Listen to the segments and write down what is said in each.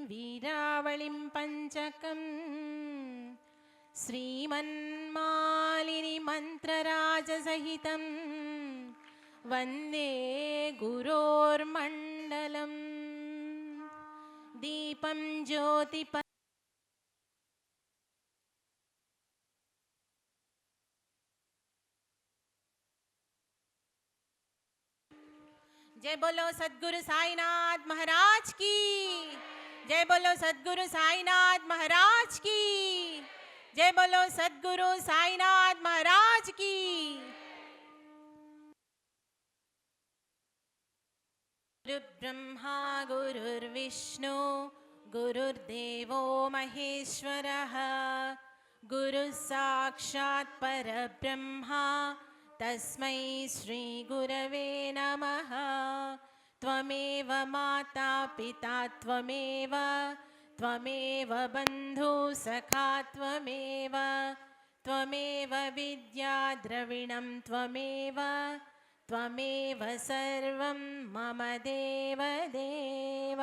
वीरावलिं पञ्चकं श्रीमन्मालिनी मन्त्रराजसहितं वन्दे गुरोर्मण्डलं दीपं ज्योतिप जय बोलो सद्गुरु साईनाथ महाराज की। जय बोलो सद्गुरु साईनाथ महाराज की। जय बोलो सद्गुरु साईनाथ महाराज की। गुरुर्ब्रह्मा गुरुर्विष्णु गुरुर्देवो महेश्वरः गुरुः साक्षात् परब्रह्मा तस्मै श्री गुरवे नमः। त्वमेव माता पिता त्वमेव बन्धु सखा त्वमेव विद्या द्रविणं त्वमेव सर्वं मम देव देव।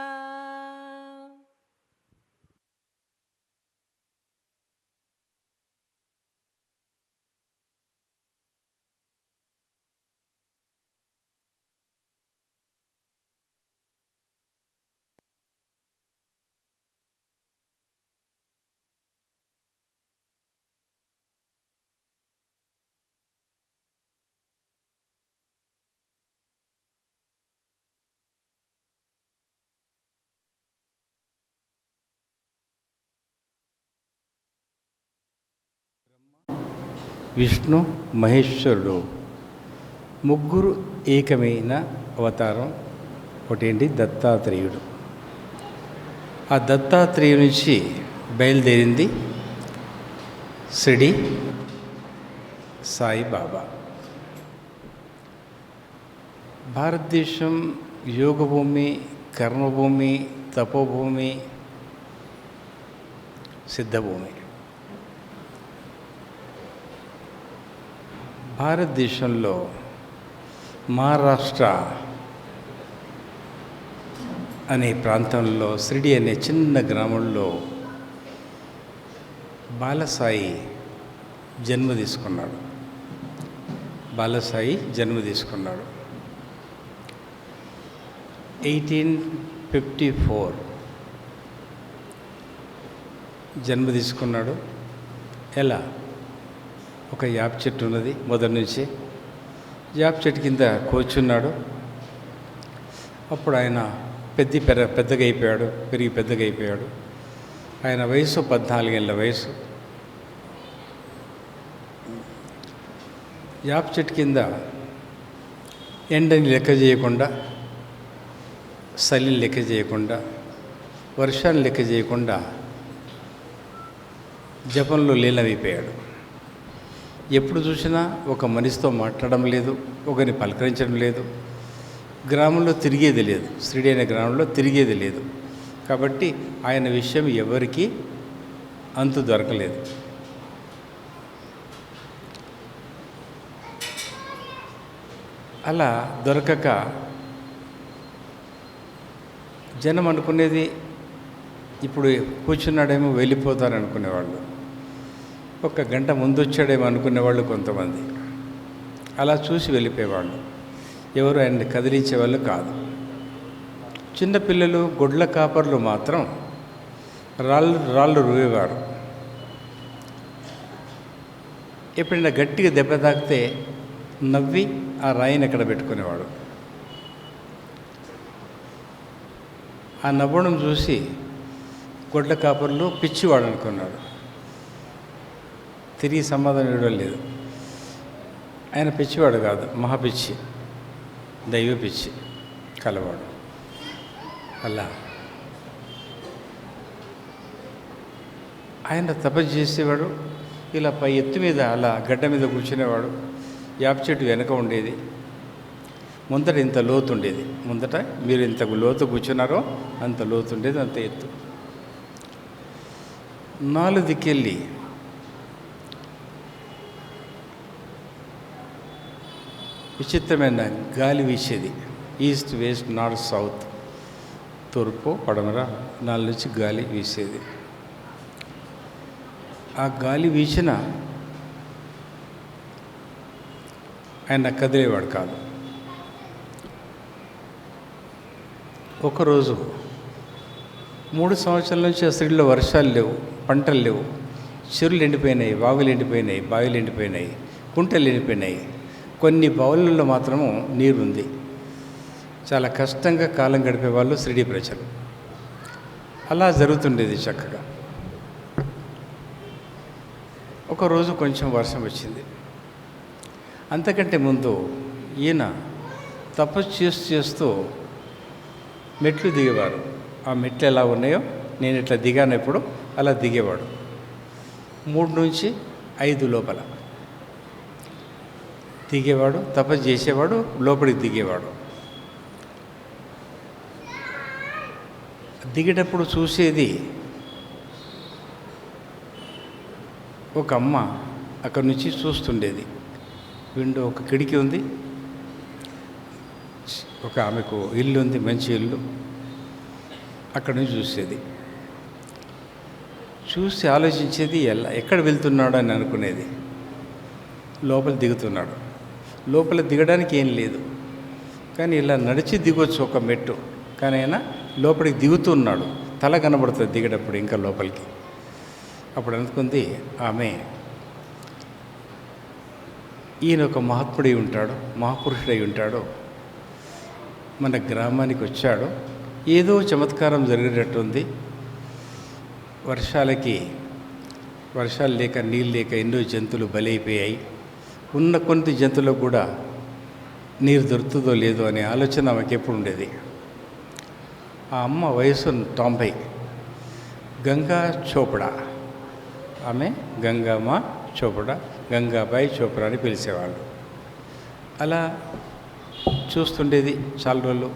విష్ణు మహేశ్వరుడు ముగ్గురు ఏకమైన అవతారం ఒకటేంటి దత్తాత్రేయుడు. ఆ దత్తాత్రేయుడి నుంచి బయలుదేరింది షిరిడి సాయిబాబా. భారతదేశం యోగభూమి, కర్మభూమి, తపోభూమి, సిద్ధభూమి. భారతదేశంలో మహారాష్ట్ర అనే ప్రాంతంలో షిరిడి అనే చిన్న గ్రామంలో బాలసాయి జన్మ తీసుకున్నాడు. 1854 జన్మ తీసుకున్నాడు. ఎలా? ఒక యాప చెట్టు ఉన్నది మొదటి నుంచి. యాప చెట్టు కింద కూర్చున్నాడు. అప్పుడు ఆయన పెద్దగా అయిపోయాడు. ఆయన వయసు 14 ఏళ్ళ వయసు. యాప చెట్టు కింద ఎండని లెక్క చేయకుండా, చలిని లెక్క చేయకుండా, వర్షాన్ని లెక్క చేయకుండా జపంలో లీనమైపోయాడు. ఎప్పుడు చూసినా ఒక మనిషితో మాట్లాడడం లేదు, ఒకరిని పలకరించడం లేదు, గ్రామంలో తిరిగేది లేదు. షిరిడి అనే గ్రామంలో తిరిగేది లేదు. కాబట్టి ఆయన విషయం ఎవరికీ అంతు దొరకలేదు. అలా దొరకక జనం అనుకునేది ఇప్పుడు కూర్చున్నాడేమో వెళ్ళిపోతారనుకునేవాళ్ళు, ఒక గంట ముందు వచ్చాడేమో అనుకునేవాళ్ళు కొంతమంది. అలా చూసి వెళ్ళిపోయేవాళ్ళు. ఎవరు ఆయన్ని కదిలించేవాళ్ళు కాదు. చిన్నపిల్లలు, గొడ్ల కాపర్లు మాత్రం రాళ్ళు రువేవారు. ఎప్పుడైనా గట్టిగా దెబ్బ తాకితే నవ్వి ఆ రాయిని ఎక్కడ పెట్టుకునేవాడు. ఆ నవ్వడం చూసి గొడ్ల కాపర్లు పిచ్చివాడు అనుకున్నాడు. తిరిగి సమాధానం ఇవ్వడం లేదు. ఆయన పిచ్చివాడు కాదు, మహాపిచ్చి, దైవ పిచ్చి కలవాడు. అలా ఆయన తపస్సు చేసేవాడు. ఇలా పై ఎత్తు మీద అలా గడ్డ మీద కూర్చునేవాడు. యాప చెట్టు వెనక ఉండేది. ముందట ఇంత లోతు ఉండేది. ముందట మీరు ఇంత లోతు కూర్చున్నారో అంత లోతు ఉండేది, అంత ఎత్తు. 4 దిక్కెళ్ళి విచిత్రమైన గాలి వీసేది. East, west, north, south. తూర్పు పడమర నాలుగు నుంచి గాలి వీసేది. ఆ గాలి వీచిన ఆయన కదిలేవాడు కాదు. ఒకరోజు 3 సంవత్సరాల నుంచి ఆ స్త్రీలో వర్షాలు లేవు, పంటలు లేవు, చెరువులు ఎండిపోయినాయి, వాగులు ఎండిపోయినాయి, బావిలు ఎండిపోయినాయి, కుంటలు ఎండిపోయినాయి. కొన్ని బావులలో మాత్రము నీరు ఉంది. చాలా కష్టంగా కాలం గడిపేవాళ్ళు షిరిడీ ప్రజలు. అలా జరుగుతుండేది చక్కగా. ఒకరోజు కొంచెం వర్షం వచ్చింది. అంతకంటే ముందు ఈయన తపస్సు చేస్తూ మెట్లు దిగేవారు. ఆ మెట్లు ఎలా ఉన్నాయో నేను ఇట్లా దిగాను ఎప్పుడు అలా దిగేవాడు. 3 నుంచి 5 లోపల దిగేవాడు, తపస్సు చేసేవాడు, లోపలికి దిగేవాడు. దిగేటప్పుడు చూసేది ఒక అమ్మ అక్కడి నుంచి చూస్తుండేది. విండో ఒక కిటికీ ఉంది, ఒక ఆమెకు ఇల్లు ఉంది, మంచి ఇల్లు. అక్కడి నుంచి చూసేది. చూసి ఆలోచించేది ఎక్కడ వెళ్తున్నాడు అని అనుకునేది. లోపల దిగుతున్నాడు. లోపల దిగడానికి ఏం లేదు, కానీ ఇలా నడిచి దిగొచ్చు ఒక మెట్టు. కానీ ఆయన లోపలికి దిగుతున్నాడు. తల కనబడుతుంది దిగేటప్పుడు ఇంకా లోపలికి. అప్పుడు అనుకుంది ఆమె, ఈయన ఒక మహాత్ముడై ఉంటాడు, మహాపురుషుడై ఉంటాడు, మన గ్రామానికి వచ్చాడు, ఏదో చమత్కారం జరిగినట్టుంది. వర్షాలు లేక నీళ్ళు లేక ఎన్నో జంతువులు బలైపోయాయి. ఉన్న కొన్ని జంతువులకు కూడా నీరు దొరుకుతుందో లేదో అనే ఆలోచన ఆమెకి ఎప్పుడు ఉండేది. ఆ అమ్మ వయసు 90, గంగా చోపడా. ఆమె గంగమ్మ చోపడా, గంగాబాయి చోప్రా అని పిలిచేవాళ్ళు. అలా చూస్తుండేది చాలా రోజులు.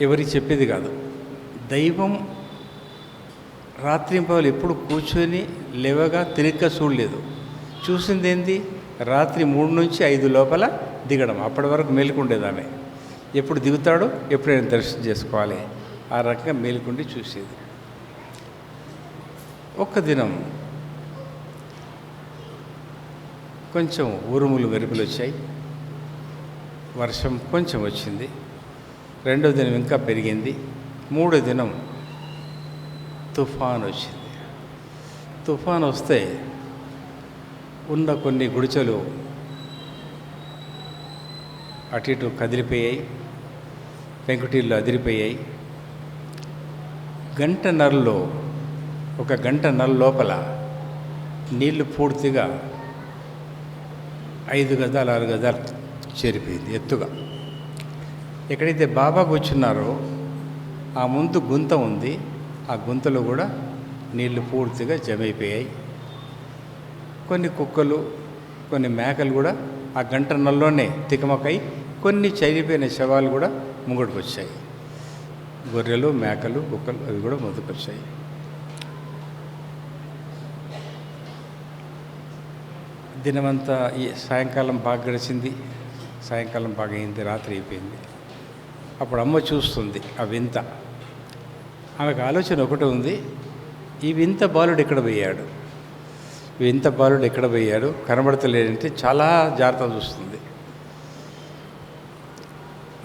ఎవరికి చెప్పేది కాదు. దైవం రాత్రింపవలు ఎప్పుడు కూర్చొని లేవగా తిరిగ్గా చూడలేదు. చూసింది ఏంది? రాత్రి 3 నుంచి 5 లోపల దిగడం. అప్పటి వరకు మేలుకుండేది ఆమె. ఎప్పుడు దిగుతాడో ఎప్పుడైనా దర్శనం చేసుకోవాలి, ఆ రకంగా మేలుకుండి చూసేది. ఒక్క దినం కొంచెం ఉరుములు మెరుపులు వచ్చాయి, వర్షం కొంచెం వచ్చింది. 2వ దినం ఇంకా పెరిగింది. 3వ దినం తుఫాన్ వచ్చింది. తుఫాన్ వస్తే ఉన్న కొన్ని గుడిచెలు అటు ఇటు కదిలిపోయాయి, పెంకుటిళ్ళు అదిరిపోయాయి. ఒక గంటన్నర లోపల నీళ్లు పూర్తిగా 5 గజాలు 6 గజాలు చేరిపోయింది ఎత్తుగా. ఎక్కడైతే బాబా కూర్చున్నారో ఆ ముందు గుంత ఉంది, ఆ గుంతలో కూడా నీళ్లు పూర్తిగా జమైపోయాయి. కొన్ని కుక్కలు, కొన్ని మేకలు కూడా ఆ గంటన్నరలోనే తికమకై కొన్ని చనిపోయిన శవాలు కూడా ముంగడికి వచ్చాయి. గొర్రెలు, మేకలు, కుక్కలు అవి కూడా ముందుకు వచ్చాయి. దినమంతా ఈ సాయంకాలం బాగా గడిచింది. సాయంకాలం బాగా అయింది, రాత్రి అయిపోయింది. అప్పుడు అమ్మ చూస్తుంది ఆ వింత. ఆమెకు ఆలోచన ఒకటి ఉంది, ఈ వింత బాలుడు ఎక్కడ పోయాడు, వింత బాలుడు ఎక్కడ పోయాడు, కనబడతలేదంటే చాలా జాగ్రత్తగా చూస్తుంది.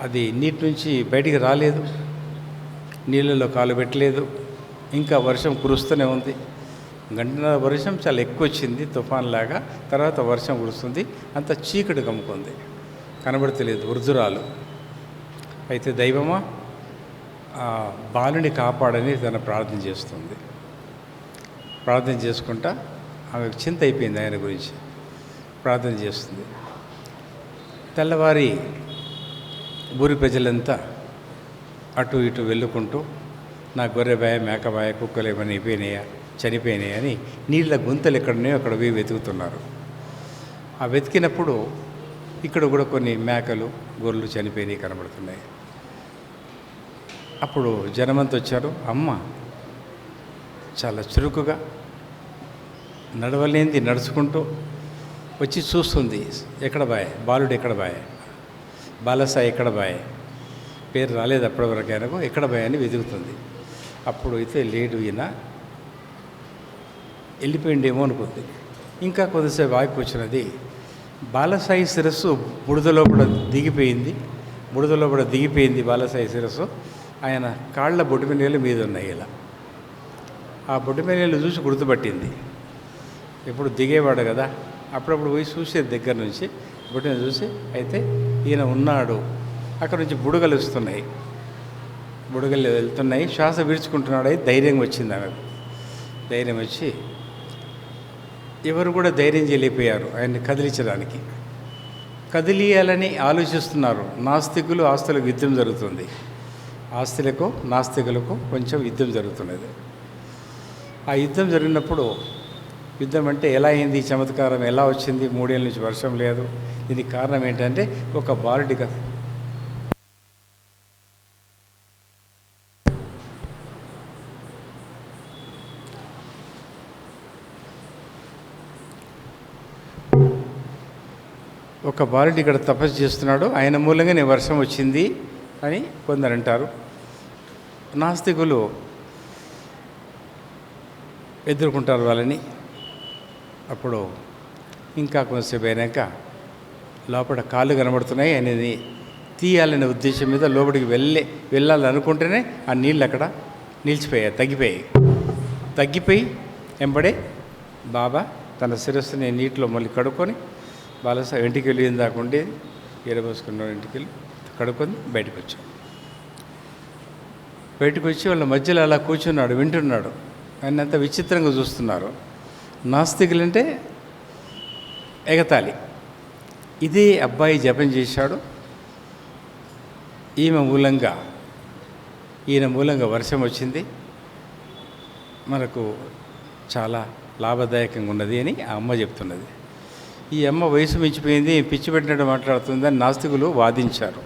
అది నీటి నుంచి బయటికి రాలేదు, నీళ్ళలో కాలు పెట్టలేదు, ఇంకా వర్షం కురుస్తూనే ఉంది. గంటన్నర వర్షం చాలా ఎక్కువ వచ్చింది, తుఫాన్ లాగా. తర్వాత వర్షం కురుస్తుంది, అంత చీకటి కమ్ముకుంది, కనబడతలేదు, వృద్ధురాలు. అయితే దైవమా ఆ బాలుని కాపాడని తన ప్రార్థన చేస్తుంది. ప్రార్థన చేసుకుంటా ఆమెకు చింత అయిపోయింది ఆయన గురించి, ప్రార్థన చేస్తుంది. తెల్లవారి ఊరి ప్రజలంతా అటు ఇటు వెళ్ళుకుంటూ నా గొర్రెబాయ, మేకబాయ, కుక్కలు ఏమైనా అయిపోయినాయా, చనిపోయినాయి అని నీళ్ళ గుంతలు ఎక్కడున్నాయో అక్కడ పోయి వెతుకుతున్నారు. ఆ వెతికినప్పుడు ఇక్కడ కూడా కొన్ని మేకలు, గొర్రెలు చనిపోయినాయి కనబడుతున్నాయి. అప్పుడు జనమంతా వచ్చారు. అమ్మ చాలా చురుకుగా నడవలేంది నడుచుకుంటూ వచ్చి చూస్తుంది, ఎక్కడ బాయ్ బాలుడు, ఎక్కడ బాయ్ బాలసాయి, ఎక్కడ బాయ్ పేరు రాలేదు అప్పటి వరకు ఆయనకు, ఎక్కడ భయాన్ని వెతుకుతుంది. అప్పుడు అయితే లేడు, ఈయన వెళ్ళిపోయిండేమో అనుకుంది. ఇంకా కొద్దిసేపు ఆగిపోచ్చినది. బాలసాయి శిరస్సు బురదలో కూడా దిగిపోయింది బాలసాయి శిరస్సు. ఆయన కాళ్ళ బొటిమినేలు మీద ఉన్నాయి. ఇలా ఆ బొటిమినేలు చూసి గుర్తుపట్టింది. ఎప్పుడు దిగేవాడు కదా, అప్పుడప్పుడు పోయి చూసేది దగ్గర నుంచి, బొటిని చూసి అయితే ఈయన ఉన్నాడు. అక్కడ నుంచి బుడగలు వస్తున్నాయి, బుడగలు వెళ్తున్నాయి, శ్వాస విడుచుకుంటున్నాడు. అయితే ధైర్యం వచ్చింది ఆమెకు. ధైర్యం వచ్చి ఎవరు కూడా ధైర్యం చేయలేకపోయారు ఆయన్ని కదిలించడానికి. కదిలియాలని ఆలోచిస్తున్నారు. నాస్తికులు ఆస్తులకు యుద్ధం జరుగుతుంది. ఆస్తులకు నాస్తికులకు కొంచెం యుద్ధం జరుగుతున్నది. ఆ యుద్ధం జరిగినప్పుడు, యుద్ధం అంటే ఎలా అయింది, చమత్కారం ఎలా వచ్చింది, 3 ఏళ్ళ నుంచి వర్షం లేదు, దీనికి కారణం ఏంటంటే ఒక బాలుడి కథ. ఒక బాలుడి ఇక్కడ తపస్సు చేస్తున్నాడు, ఆయన మూలంగానే వర్షం వచ్చింది అని కొందరు అంటారు. నాస్తికులు ఎదుర్కొంటారు వాళ్ళని. అప్పుడు ఇంకా కొంతసేపు అయినాక లోపల కాళ్ళు కనబడుతున్నాయి, అనేది తీయాలనే ఉద్దేశం మీద లోపలికి వెళ్ళాలనుకుంటేనే ఆ నీళ్ళు అక్కడ నిలిచిపోయాయి, తగ్గిపోయి వెంబడే బాబా తన శిరస్సుని నీటిలో మళ్ళీ కడుక్కొని, బాలసా వెంటికెళ్ళి ఏం దాకుండే ఎరబోసుకున్న వెంటికెళ్ళి కడుక్కొని బయటకు వచ్చి వాళ్ళ మధ్యలో అలా కూర్చున్నాడు, వింటున్నాడు. ఆయన అంత విచిత్రంగా చూస్తున్నారు. నాస్తికులంటే ఎగతాళి. ఇదే అబ్బాయి జపం చేశాడు, ఈయన మూలంగా వర్షం వచ్చింది, మనకు చాలా లాభదాయకంగా ఉన్నది అని ఆ అమ్మ చెప్తున్నది. ఈ అమ్మ వయసు మించిపోయింది, పిచ్చి పెట్టినట్టు మాట్లాడుతుందని నాస్తికులు వాదించారు.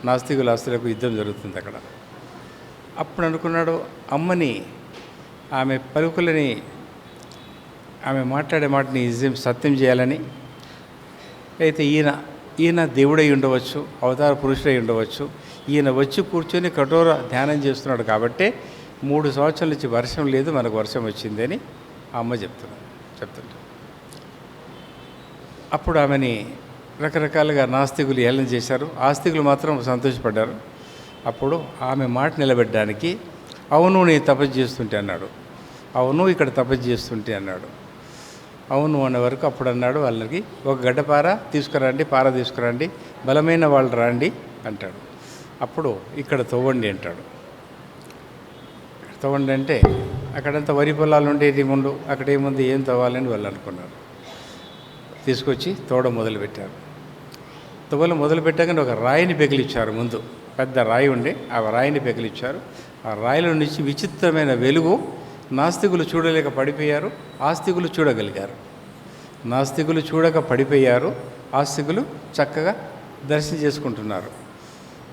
నాస్తికుల ఆస్తులకు యుద్ధం జరుగుతుంది అక్కడ. అప్పుడు అనుకున్నాడు, అమ్మని, ఆమె పలుకులని, ఆమె మాట్లాడే మాటని సత్యం చేయాలని. అయితే ఈయన దేవుడై ఉండవచ్చు, అవతార పురుషుడై ఉండవచ్చు. ఈయన వచ్చి కూర్చొని కఠోర ధ్యానం చేస్తున్నాడు కాబట్టే 3 సంవత్సరాల నుంచి వర్షం లేదు, మనకు వర్షం వచ్చింది అని ఆ అమ్మ చెప్తుంటారు. అప్పుడు ఆమెని రకరకాలుగా నాస్తికులు ఏళన చేశారు, ఆస్తికులు మాత్రం సంతోషపడ్డారు. అప్పుడు ఆమె మాట నిలబెట్టడానికి, అవును నేను తపస్సు చేస్తుంటే అన్నాడు, అవును ఇక్కడ తపస్సు చేస్తుంటే అన్నాడు. అవును అనే వరకు అప్పుడు అన్నాడు వాళ్ళకి, ఒక గడ్డపార తీసుకురండి, బలమైన వాళ్ళు రండి అంటాడు. అప్పుడు ఇక్కడ తవ్వండి అంటాడు. తవ్వండి అంటే అక్కడంతా వరి పొలాలు ఉండేది ముందు, అక్కడ ఏముంది, ఏం తవ్వాలని వాళ్ళు అనుకున్నారు. తీసుకొచ్చి తవ్వడం మొదలుపెట్టారు. మొదలుపెట్టాక ఒక రాయిని పెకిలిచ్చారు. ముందు పెద్ద రాయి ఉండే, ఆ రాయిని పెకిలిచ్చారు. ఆ రాయిలో నుంచి విచిత్రమైన వెలుగు. నాస్తికులు చూడలేక పడిపోయారు, ఆస్తికులు చూడగలిగారు. నాస్తికులు చూడక పడిపోయారు, ఆస్తికులు చక్కగా దర్శనం చేసుకుంటున్నారు.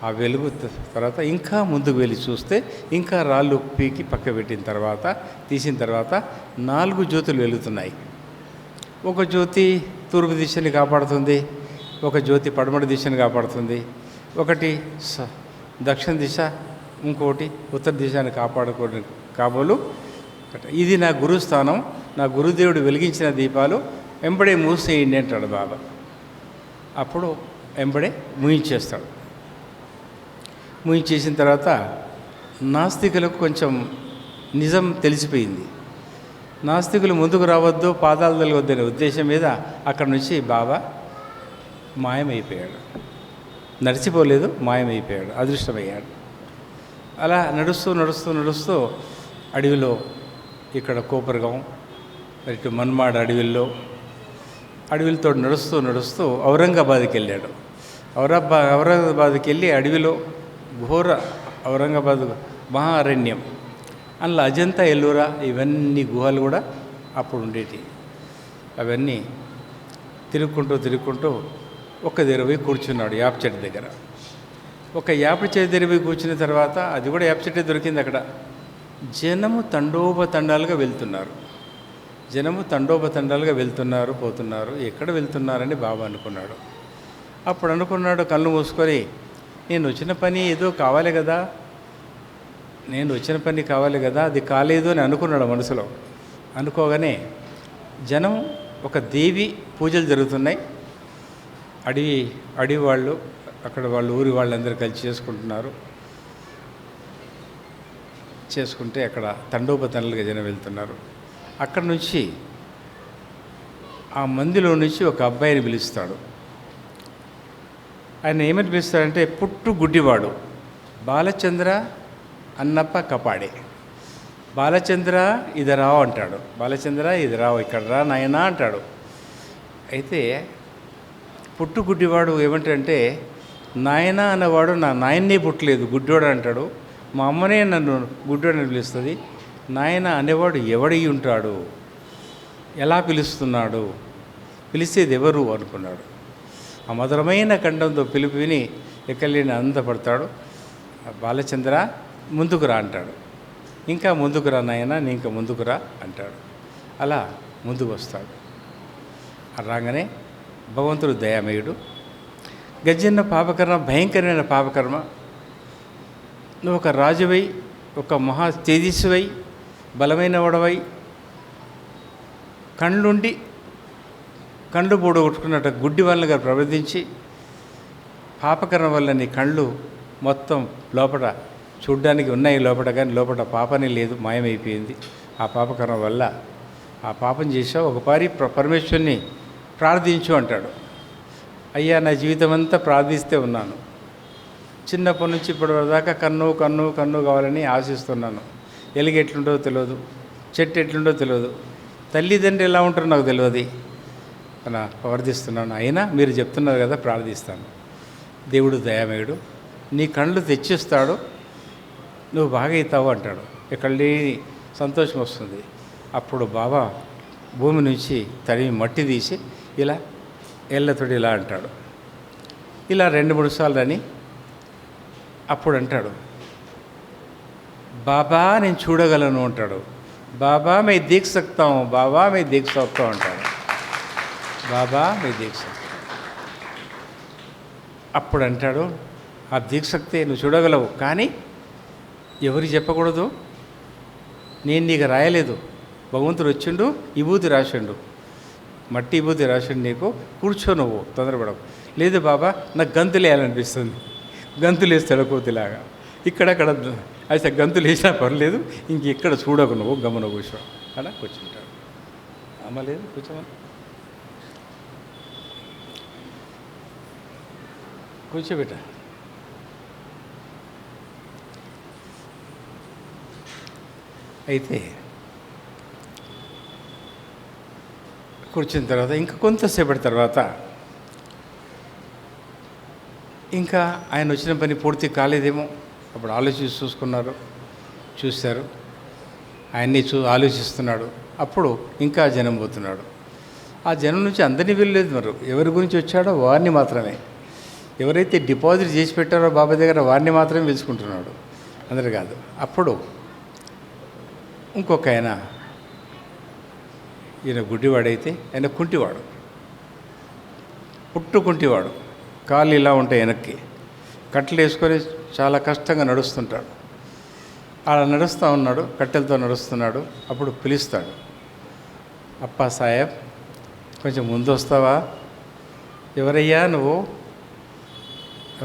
ఆ వెలుగు తర్వాత ఇంకా ముందుకు వెళ్ళి చూస్తే, ఇంకా రాళ్ళు పీకి పక్క తీసిన తర్వాత 4 జ్యోతులు వెలుగుతున్నాయి. ఒక జ్యోతి తూర్పు దిశని కాపాడుతుంది, ఒక జ్యోతి పడమటి దిశని కాపాడుతుంది, ఒకటి దక్షిణ దిశ, ఇంకోటి ఉత్తర దిశని కాపాడుకోవడం కాబోలు. ఇది నా గురుస్థానం, నా గురుదేవుడు వెలిగించిన దీపాలు, వెంబడే మూసేయండి అంటాడు బాబా. అప్పుడు వెంబడే ముయించేస్తాడు. ముయించేసిన తర్వాత నాస్తికులకు కొంచెం నిజం తెలిసిపోయింది. నాస్తికులు ముందుకు రావద్దు, పాదాలు తొలగొద్దనే ఉద్దేశం మీద అక్కడ నుంచి బాబా మాయమైపోయాడు. నడిచిపోలేదు, మాయమైపోయాడు, అదృష్టమయ్యాడు. అలా నడుస్తూ అడవిలో, ఇక్కడ కోపరగాం, ఇటు మన్మాడ్ అడవిలతో నడుస్తూ ఔరంగాబాద్కి వెళ్ళాడు. ఔరంగాబాద్కి వెళ్ళి అడవిలో ఘోర ఔరంగాబాద్ మహా అరణ్యం, అందులో అజంతా, ఎల్లోరా ఇవన్నీ గుహలు కూడా అప్పుడు ఉండేవి. అవన్నీ తిరుగుకుంటూ ఒక దగ్గర పోయి కూర్చున్నాడు, యాప చెట్టు దగ్గర. ఒక యాప చెట్టు దగ్గర పోయి కూర్చున్న తర్వాత, అది కూడా యాప చెట్టు దొరికింది అక్కడ. జనము తండోపతండాలుగా వెళ్తున్నారు, పోతున్నారు. ఎక్కడ వెళ్తున్నారని బాబా అనుకున్నాడు. అప్పుడు అనుకున్నాడు కళ్ళు మూసుకొని, నేను వచ్చిన పని ఏదో కావాలి కదా, నేను వచ్చిన పని కావాలి కదా, అది కాలేదు అని అనుకున్నాడు మనసులో. అనుకోగానే జనం ఒక దేవి పూజలు జరుగుతున్నాయి, అడవి వాళ్ళు అక్కడ వాళ్ళు ఊరి వాళ్ళందరూ కలిసి చేసుకుంటే అక్కడ తండోపతండలుగా జనం వెళ్తున్నారు. అక్కడ నుంచి ఆ మందిలో నుంచి ఒక అబ్బాయిని పిలుస్తాడు. ఆయన ఏమని పిలుస్తాడంటే, పుట్టు గుడ్డివాడు బాలచంద్ర అన్నప్ప కపాడే, బాలచంద్ర ఇది రావు అంటాడు. బాలచంద్ర ఇది రావు, ఇక్కడ రా నాయనా అంటాడు. అయితే పుట్టు గుడ్డివాడు ఏమంటాడంటే, నాయన అన్నవాడు నా నాయన్నే పుట్టలేదు, గుడ్డివాడు అంటాడు. మా అమ్మనే నన్ను గుడ్డివాడని పిలుస్తుంది. నాయన అనేవాడు ఎవడై ఉంటాడు, ఎలా పిలుస్తున్నాడు, పిలిచేది ఎవరు అనుకున్నాడు. ఆ మధురమైన కంఠంతో పిలుపు విని ఎక్కలేని ఆనందపడతాడు. బాలచంద్ర ముందుకు రా అంటాడు. ఇంకా ముందుకు రా నాయనా, నీ ఇంకా ముందుకు రా అంటాడు. అలా ముందుకు వస్తాడు. రాగానే భగవంతుడు దయామయుడు. గజ్జన్న పాపకర్మ భయంకరమైన పాపకర్మ. నువ్వు ఒక రాజువై, ఒక మహా తేజస్సువై, బలమైన వాడవై, కళ్ళు పొడగొట్టుకున్నట్టు గుడ్డి వాళ్ళగా ప్రవర్తించి, పాపకర్మ వల్ల నీ కళ్ళు మొత్తం లోపల చూడ్డానికి ఉన్నాయి లోపల, కానీ లోపల పాపనే లేదు, మాయమైపోయింది. ఆ పాపకర్మ వల్ల ఆ పాపం చేసావు, ఒకసారి పరమేశ్వరుని ప్రార్థించు అంటాడు. అయ్యా, నా జీవితం అంతా ప్రార్థిస్తే ఉన్నాను, చిన్నప్పటి నుంచి ఇప్పటిదాకా కన్ను కన్ను కన్ను కావాలని ఆశిస్తున్నాను. ఎలుగు ఎట్లుంటో తెలియదు, చెట్టు ఎట్లుంటో తెలియదు, తల్లిదండ్రులు ఎలా ఉంటారో నాకు తెలియదు, అలా ప్రవర్తిస్తున్నాను. అయినా మీరు చెప్తున్నారు కదా, ప్రార్థిస్తాను. దేవుడు దయామయుడు, నీ కళ్ళు తెచ్చిస్తాడు, నువ్వు బాగా అవుతావు అంటాడు. ఇక్కడ లేని సంతోషం వస్తుంది. అప్పుడు బాబా భూమి నుంచి తరిమి మట్టి తీసి ఇలా ఏళ్ళతోటి ఇలా అంటాడు. ఇలా 2-3 సార్లు అని అప్పుడు అంటాడు, బాబా నేను చూడగలను అంటాడు. బాబా మే దేఖ్ సక్తా హూం, బాబా మే దేఖ్ సక్తా హూం అంటాడు. బాబా మే దేఖ్ సక్తా. అప్పుడు అంటాడు, ఆ దేఖ్ సక్తే, నువ్వు చూడగలవు, కానీ ఎవరికి చెప్పకూడదు, నేను నీకు రాయలేదు. భగవంతుడు వచ్చిండు, విభూతి రాసిండు, మట్టి విభూతి రాసిండు, నీకు కూర్చో, నువ్వు తొందరపడవు. లేదు బాబా, నాకు గంతులు వేయాలనిపిస్తుంది, గంతులు వేస్తాడు కోతిలాగా. ఇక్కడక్కడ అయితే గంతులు వేసినా పర్లేదు, ఇంకెక్కడ చూడకు, నువ్వు గమన కూర్చో. అలా కూర్చుంటాడు. అమ్మ లేదు, కూర్చోమని కూర్చోబెట్ట. అయితే కూర్చున్న తర్వాత ఇంకా కొంతసేపటి తర్వాత ఇంకా ఆయన వచ్చిన పని పూర్తి కాలేదేమో, అప్పుడు ఆలోచించి చూశారు, ఆయన్ని ఆలోచిస్తున్నాడు. అప్పుడు ఇంకా జనం పోతున్నాడు. ఆ జనం నుంచి అందరినీ వెళ్ళలేదు, మరి ఎవరి గురించి వచ్చాడో వారిని మాత్రమే, ఎవరైతే డిపాజిట్ చేసి పెట్టారో బాబా దగ్గర వారిని మాత్రమే పిలుచుకుంటున్నాడు, అందరు కాదు. అప్పుడు ఇంకొక ఆయన, ఈయన గుడ్డివాడైతే ఆయన కుంటివాడు, పుట్టుకుంటివాడు, కాళ్ళు ఇలా ఉంటాయి వెనక్కి, కట్టెలు వేసుకొని చాలా కష్టంగా నడుస్తుంటాడు. అలా నడుస్తూ ఉన్నాడు, కట్టెలతో నడుస్తున్నాడు. అప్పుడు పిలుస్తాడు, అప్పా సాహెబ్ కొంచెం ముందు వస్తావా? ఎవరయ్యా నువ్వు?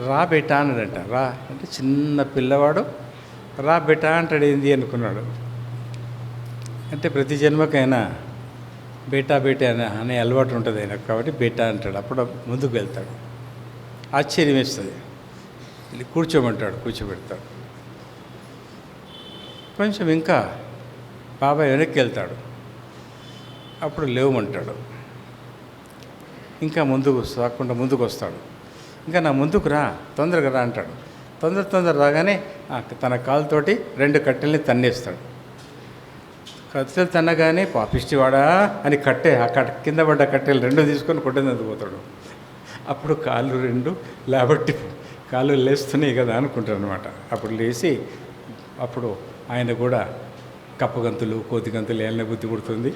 రా బేటా అన్నాడంట. రా అంటే చిన్న పిల్లవాడు రా బేటా అంటాడు. ఏంది అనుకున్నాడు. అంటే ప్రతి జన్మకైనా బేటా బేటా అనే అలవాటు ఉంటుంది ఆయనకు, కాబట్టి బేటా అంటాడు. అప్పుడు ముందుకు వెళ్తాడు. ఆశ్చర్యం వేస్తుంది. కూర్చోమంటాడు, కూర్చోబెడతాడు. కొంచెం ఇంకా బాబాయ్ వెనక్కి వెళ్తాడు. అప్పుడు లేవమంటాడు. ఇంకా ముందుకు సాకుండా ముందుకు వస్తాడు. ఇంకా నా ముందుకు రా, తొందరగా రా అంటాడు. తొందర రాగానే తన కాలుతోటి 2 కట్టెల్ని తన్నేస్తాడు. కట్టెలు తన్నగానే పాపిష్టివాడా అని కింద పడ్డ కట్టెలు 2 తీసుకొని కొట్టేందుకు పోతాడు. అప్పుడు కాళ్ళు 2 లేబట్టి కాళ్ళు లేస్తున్నాయి కదా అనుకుంటారు అనమాట. అప్పుడు లేచి అప్పుడు ఆయన కూడా కప్పగంతులు, కోతి గంతులు ఏళ్ళ బుద్ధి పుడుతుంది.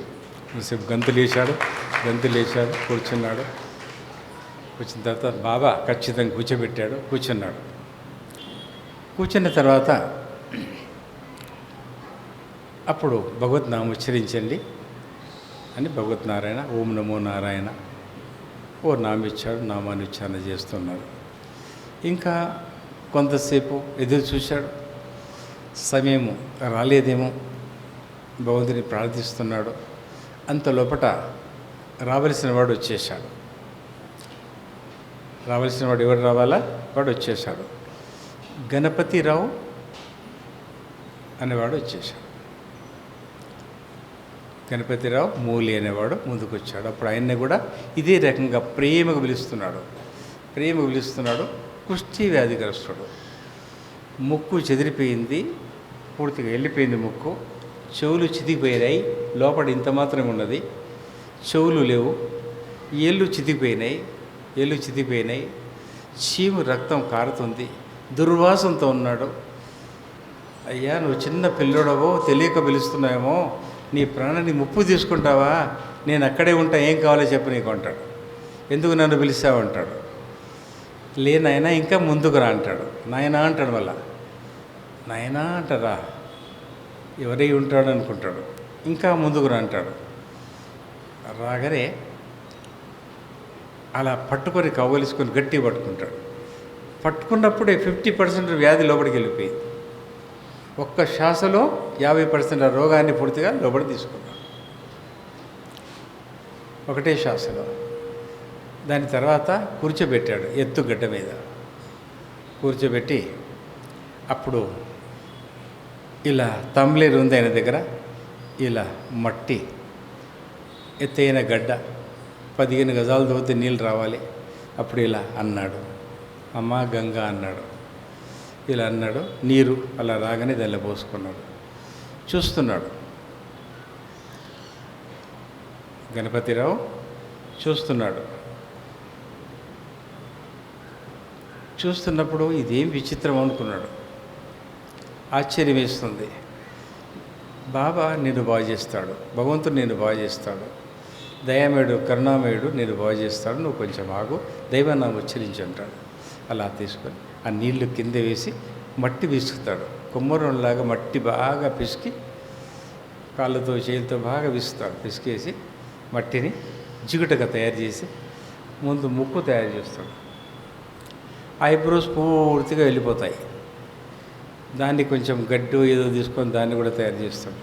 సేపు గంతులు వేశాడు, కూర్చున్నాడు. వచ్చిన తర్వాత బాబా ఖచ్చితంగా కూర్చోబెట్టాడు. కూర్చున్నాడు. కూర్చున్న తర్వాత అప్పుడు భగవత్ నామం ఉచ్చరించండి అని భగవత్ నారాయణ, ఓం నమో నారాయణ ఓ నామం ఇచ్చాడు. నామాన్ని ఉచ్చారణ చేస్తున్నారు. ఇంకా కొంతసేపు ఎదురు చూశాడు. సమయం రాలేదేమో, భగవంతుని ప్రార్థిస్తున్నాడు. అంత లోపట రావలసిన వాడు వచ్చేసాడు. రావలసిన వాడు ఎవరు రావాలా? వాడు వచ్చేసాడు. గణపతిరావు అనేవాడు వచ్చేసాడు. గణపతిరావు మూలి అనేవాడు ముందుకు వచ్చాడు. అప్పుడు ఆయన్ని కూడా ఇదే రకంగా ప్రేమగా పిలుస్తున్నాడు. కుష్టి వ్యాధిగ్రస్తుడు. ముక్కు చెదిరిపోయింది, పూర్తిగా వెళ్ళిపోయింది ముక్కు. చెవులు చితికిపోయినాయి, లోపల ఇంత మాత్రమే ఉన్నది. చెవులు లేవు. ఏళ్ళు చితికిపోయినాయి. చీము రక్తం కారుతుంది. దుర్వాసంతో ఉన్నాడు. అయ్యా, నువ్వు చిన్న పిల్లడవో, తెలియక పిలుస్తున్నావేమో, నీ ప్రాణాన్ని ముప్పు తీసుకుంటావా? నేను అక్కడే ఉంటా, ఏం కావాలో చెప్పు నీకు అంటాడు. ఎందుకు నన్ను పిలిచావు అంటాడు. నాయనా ఇంకా ముందుకు రా అంటాడు. నాయనా అంటాడు. మళ్ళా నాయనా అంటారా, ఎవరై ఉంటాడు అనుకుంటాడు. ఇంకా ముందుకు రా అంటాడు. రాగానే అలా పట్టుకొని కవ్వలిసుకొని గట్టిగా పట్టుకుంటాడు. పట్టుకున్నప్పుడే 50% వ్యాధి లోపలికి వెళ్ళిపోయింది. ఒక్క శ్వాసలో 50% రోగాన్ని పూర్తిగా లోపలికి తీసుకున్నాడు, ఒకటే శ్వాసలో. దాని తర్వాత కూర్చోబెట్టాడు ఎత్తుగడ్డ మీద. కూర్చోబెట్టి అప్పుడు ఇలా తమ్లేరు ఉంది ఆయన దగ్గర. ఇలా మట్టి, ఎత్తైన గడ్డ, 15 గజాలు తవ్వితే నీళ్ళు రావాలి. అప్పుడు ఇలా అన్నాడు, అమ్మా గంగా అన్నాడు. ఇలా అన్నాడు. నీరు అలా రాగానే దానిలో పోసుకున్నాడు. చూస్తున్నాడు గణపతిరావు, చూస్తున్నప్పుడు ఇదేం విచిత్రం అనుకున్నాడు. ఆశ్చర్యం వేస్తుంది. బాబా నిన్ను బాగు చేస్తాడు, భగవంతుడు నిన్ను బాగు చేస్తాడు, దయామయుడు కరుణామయుడు నిన్ను బాగు చేస్తాడు, నువ్వు కొంచెం ఆగు, దైవనామం ఉచ్చరించి అంటాడు. అలా తీసుకొని ఆ నీళ్లు కింద వేసి మట్టి పిసుకుతాడు. కుమ్మరంలాగా మట్టి బాగా పిసికి కాళ్ళతో చేతులతో బాగా పిసుకుతాడు. పిసికేసి మట్టిని జిగుటగా తయారు చేసి ముందు ముక్కు తయారు చేస్తాడు. ఐబ్రోస్ పూర్తిగా వెళ్ళిపోతాయి. దాన్ని కొంచెం గడ్డి ఏదో తీసుకొని దాన్ని కూడా తయారు చేస్తాడు.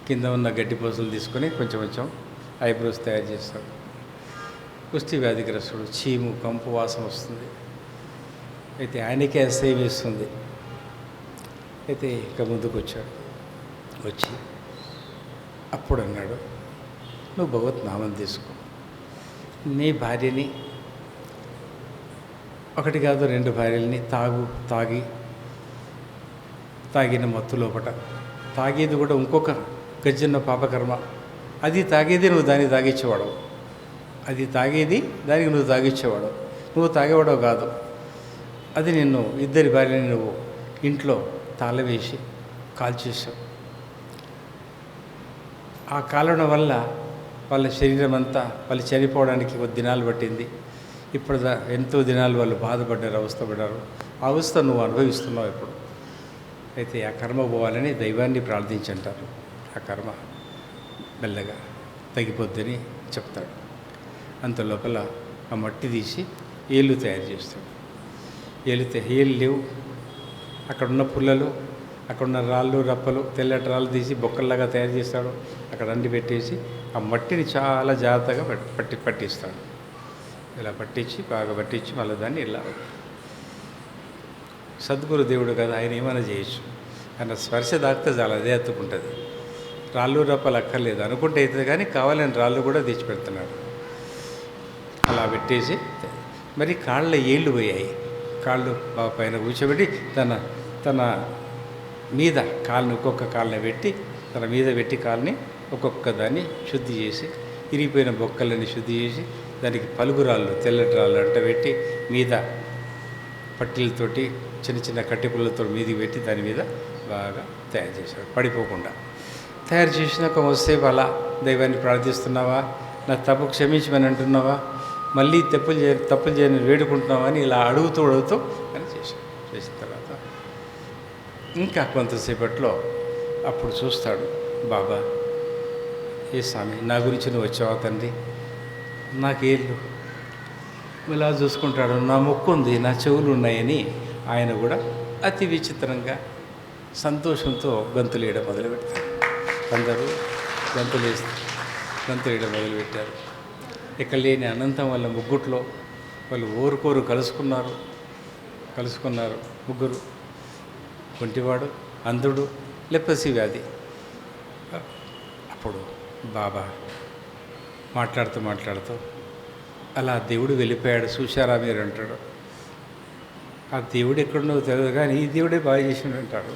కింద ఉన్న గడ్డి పూసలు తీసుకొని కొంచెం ఐబ్రోస్ తయారు చేస్తాడు. కుష్టి వ్యాధిగ్రస్తుడు, చీము కంపు వాసన వస్తుంది. అయితే ఆయనకే అసహ్యం వేస్తుంది. అయితే ఇక ముందుకు వచ్చాడు. వచ్చి అప్పుడు అన్నాడు, నువ్వు భగవత్ నామం తీసుకో, నీ భార్యని, ఒకటి కాదు 2 భార్యల్ని తాగిన మత్తు లోపట తాగేది కూడా ఇంకొక గజ్జన్న పాపకర్మ. అది తాగేది నువ్వు దాన్ని తాగిచ్చేవాడవు, అది తాగేది దానికి నువ్వు తాగిచ్చేవాడవు, నువ్వు తాగేవాడవు కాదు. అది నిన్ను 2 భార్యని నువ్వు ఇంట్లో తాళవేసి కాల్చేసావు. ఆ కాలడం వల్ల వాళ్ళ శరీరం అంతా వాళ్ళు చనిపోవడానికి 10 దినాలు పట్టింది. ఇప్పుడు ఎంతో దినాలు వాళ్ళు బాధపడ్డారు, అవస్థపడ్డారు. ఆ అవస్థ నువ్వు అనుభవిస్తున్నావు ఇప్పుడు. అయితే ఆ కర్మ పోవాలని దైవాన్ని ప్రార్థించంటారు. ఆ కర్మ మెల్లగా తగ్గిపోద్దని చెప్తాడు. అంత లోపల ఆ మట్టి తీసి ఏళ్ళు తయారు చేస్తాడు. ఏళ్ళు లేవు. అక్కడున్న పుల్లలు, అక్కడున్న రాళ్ళు రప్పలు, తెల్లటి రాళ్ళు తీసి బొక్కల్లాగా తయారు చేస్తాడు. అక్కడ అండి పెట్టేసి ఆ మట్టిని చాలా జాగ్రత్తగా పట్టిస్తాడు. ఇలా బాగా పట్టించి మళ్ళీ దాన్ని ఇలా సద్గురు దేవుడు కదా, ఆయన ఏమైనా చేయొచ్చు. ఆయన స్పర్శ దాకితే చాలా అదే ఎత్తుకుంటుంది. రాళ్ళు రప్పలు అక్కర్లేదు అనుకుంటే అవుతుంది, కానీ కావాలని రాళ్ళు కూడా తెచ్చిపెడుతున్నాడు. అలా పెట్టేసి మరి కాళ్ళ ఏళ్ళు పోయాయి. కాళ్ళు బాగా పైన కూర్చోబెట్టి తన మీద కాళ్ళని ఒక్కొక్క కాళ్ళని పెట్టి తన మీద పెట్టి కాళ్ళని ఒక్కొక్క దాన్ని శుద్ధి చేసి, ఇరిగిపోయిన బొక్కలని శుద్ధి చేసి, దానికి పలుగురాళ్ళు తెల్లటి రాళ్ళు అంట పెట్టి మీద పట్టీలతోటి చిన్న కట్టె పుల్లలతో మీదికి పెట్టి దాని మీద బాగా తయారు చేశాడు, పడిపోకుండా. తయారు చేసినాక వస్తే అలా దైవాన్ని ప్రార్థిస్తున్నావా, నా తప్పు క్షమించమని అంటున్నావా, మళ్ళీ తప్పులు చేయని వేడుకుంటున్నామని ఇలా అడుగుతూ అని చేసిన తర్వాత ఇంకా కొంతసేపట్లో అప్పుడు చూస్తాడు బాబా, ఏ స్వామి నా గురించి నువ్వు వచ్చావా తండ్రి, నాకేళ్ళు ఇలా చూసుకుంటాడు, నా ముక్కు ఉంది, నా చెవులు ఉన్నాయని ఆయన కూడా అతి విచిత్రంగా సంతోషంతో గంతులు వేయడం మొదలుపెడతారు. అందరూ గంతులు వేయడం మొదలుపెట్టారు. ఇక్కడ లేని అనంతం వల్ల ముగ్గుట్లో వాళ్ళు ఓరుకోరు కలుసుకున్నారు ముగ్గురు, కుంటివాడు, అంధుడు, లెప్రసీ వ్యాధి. అప్పుడు బాబా మాట్లాడుతూ అలా దేవుడు వెళ్ళిపోయాడు చూశారా మీరు అంటాడు. ఆ దేవుడు ఎక్కడున్నో తెలియదు కానీ ఈ దేవుడే బాగా చేసిండు అంటాడు.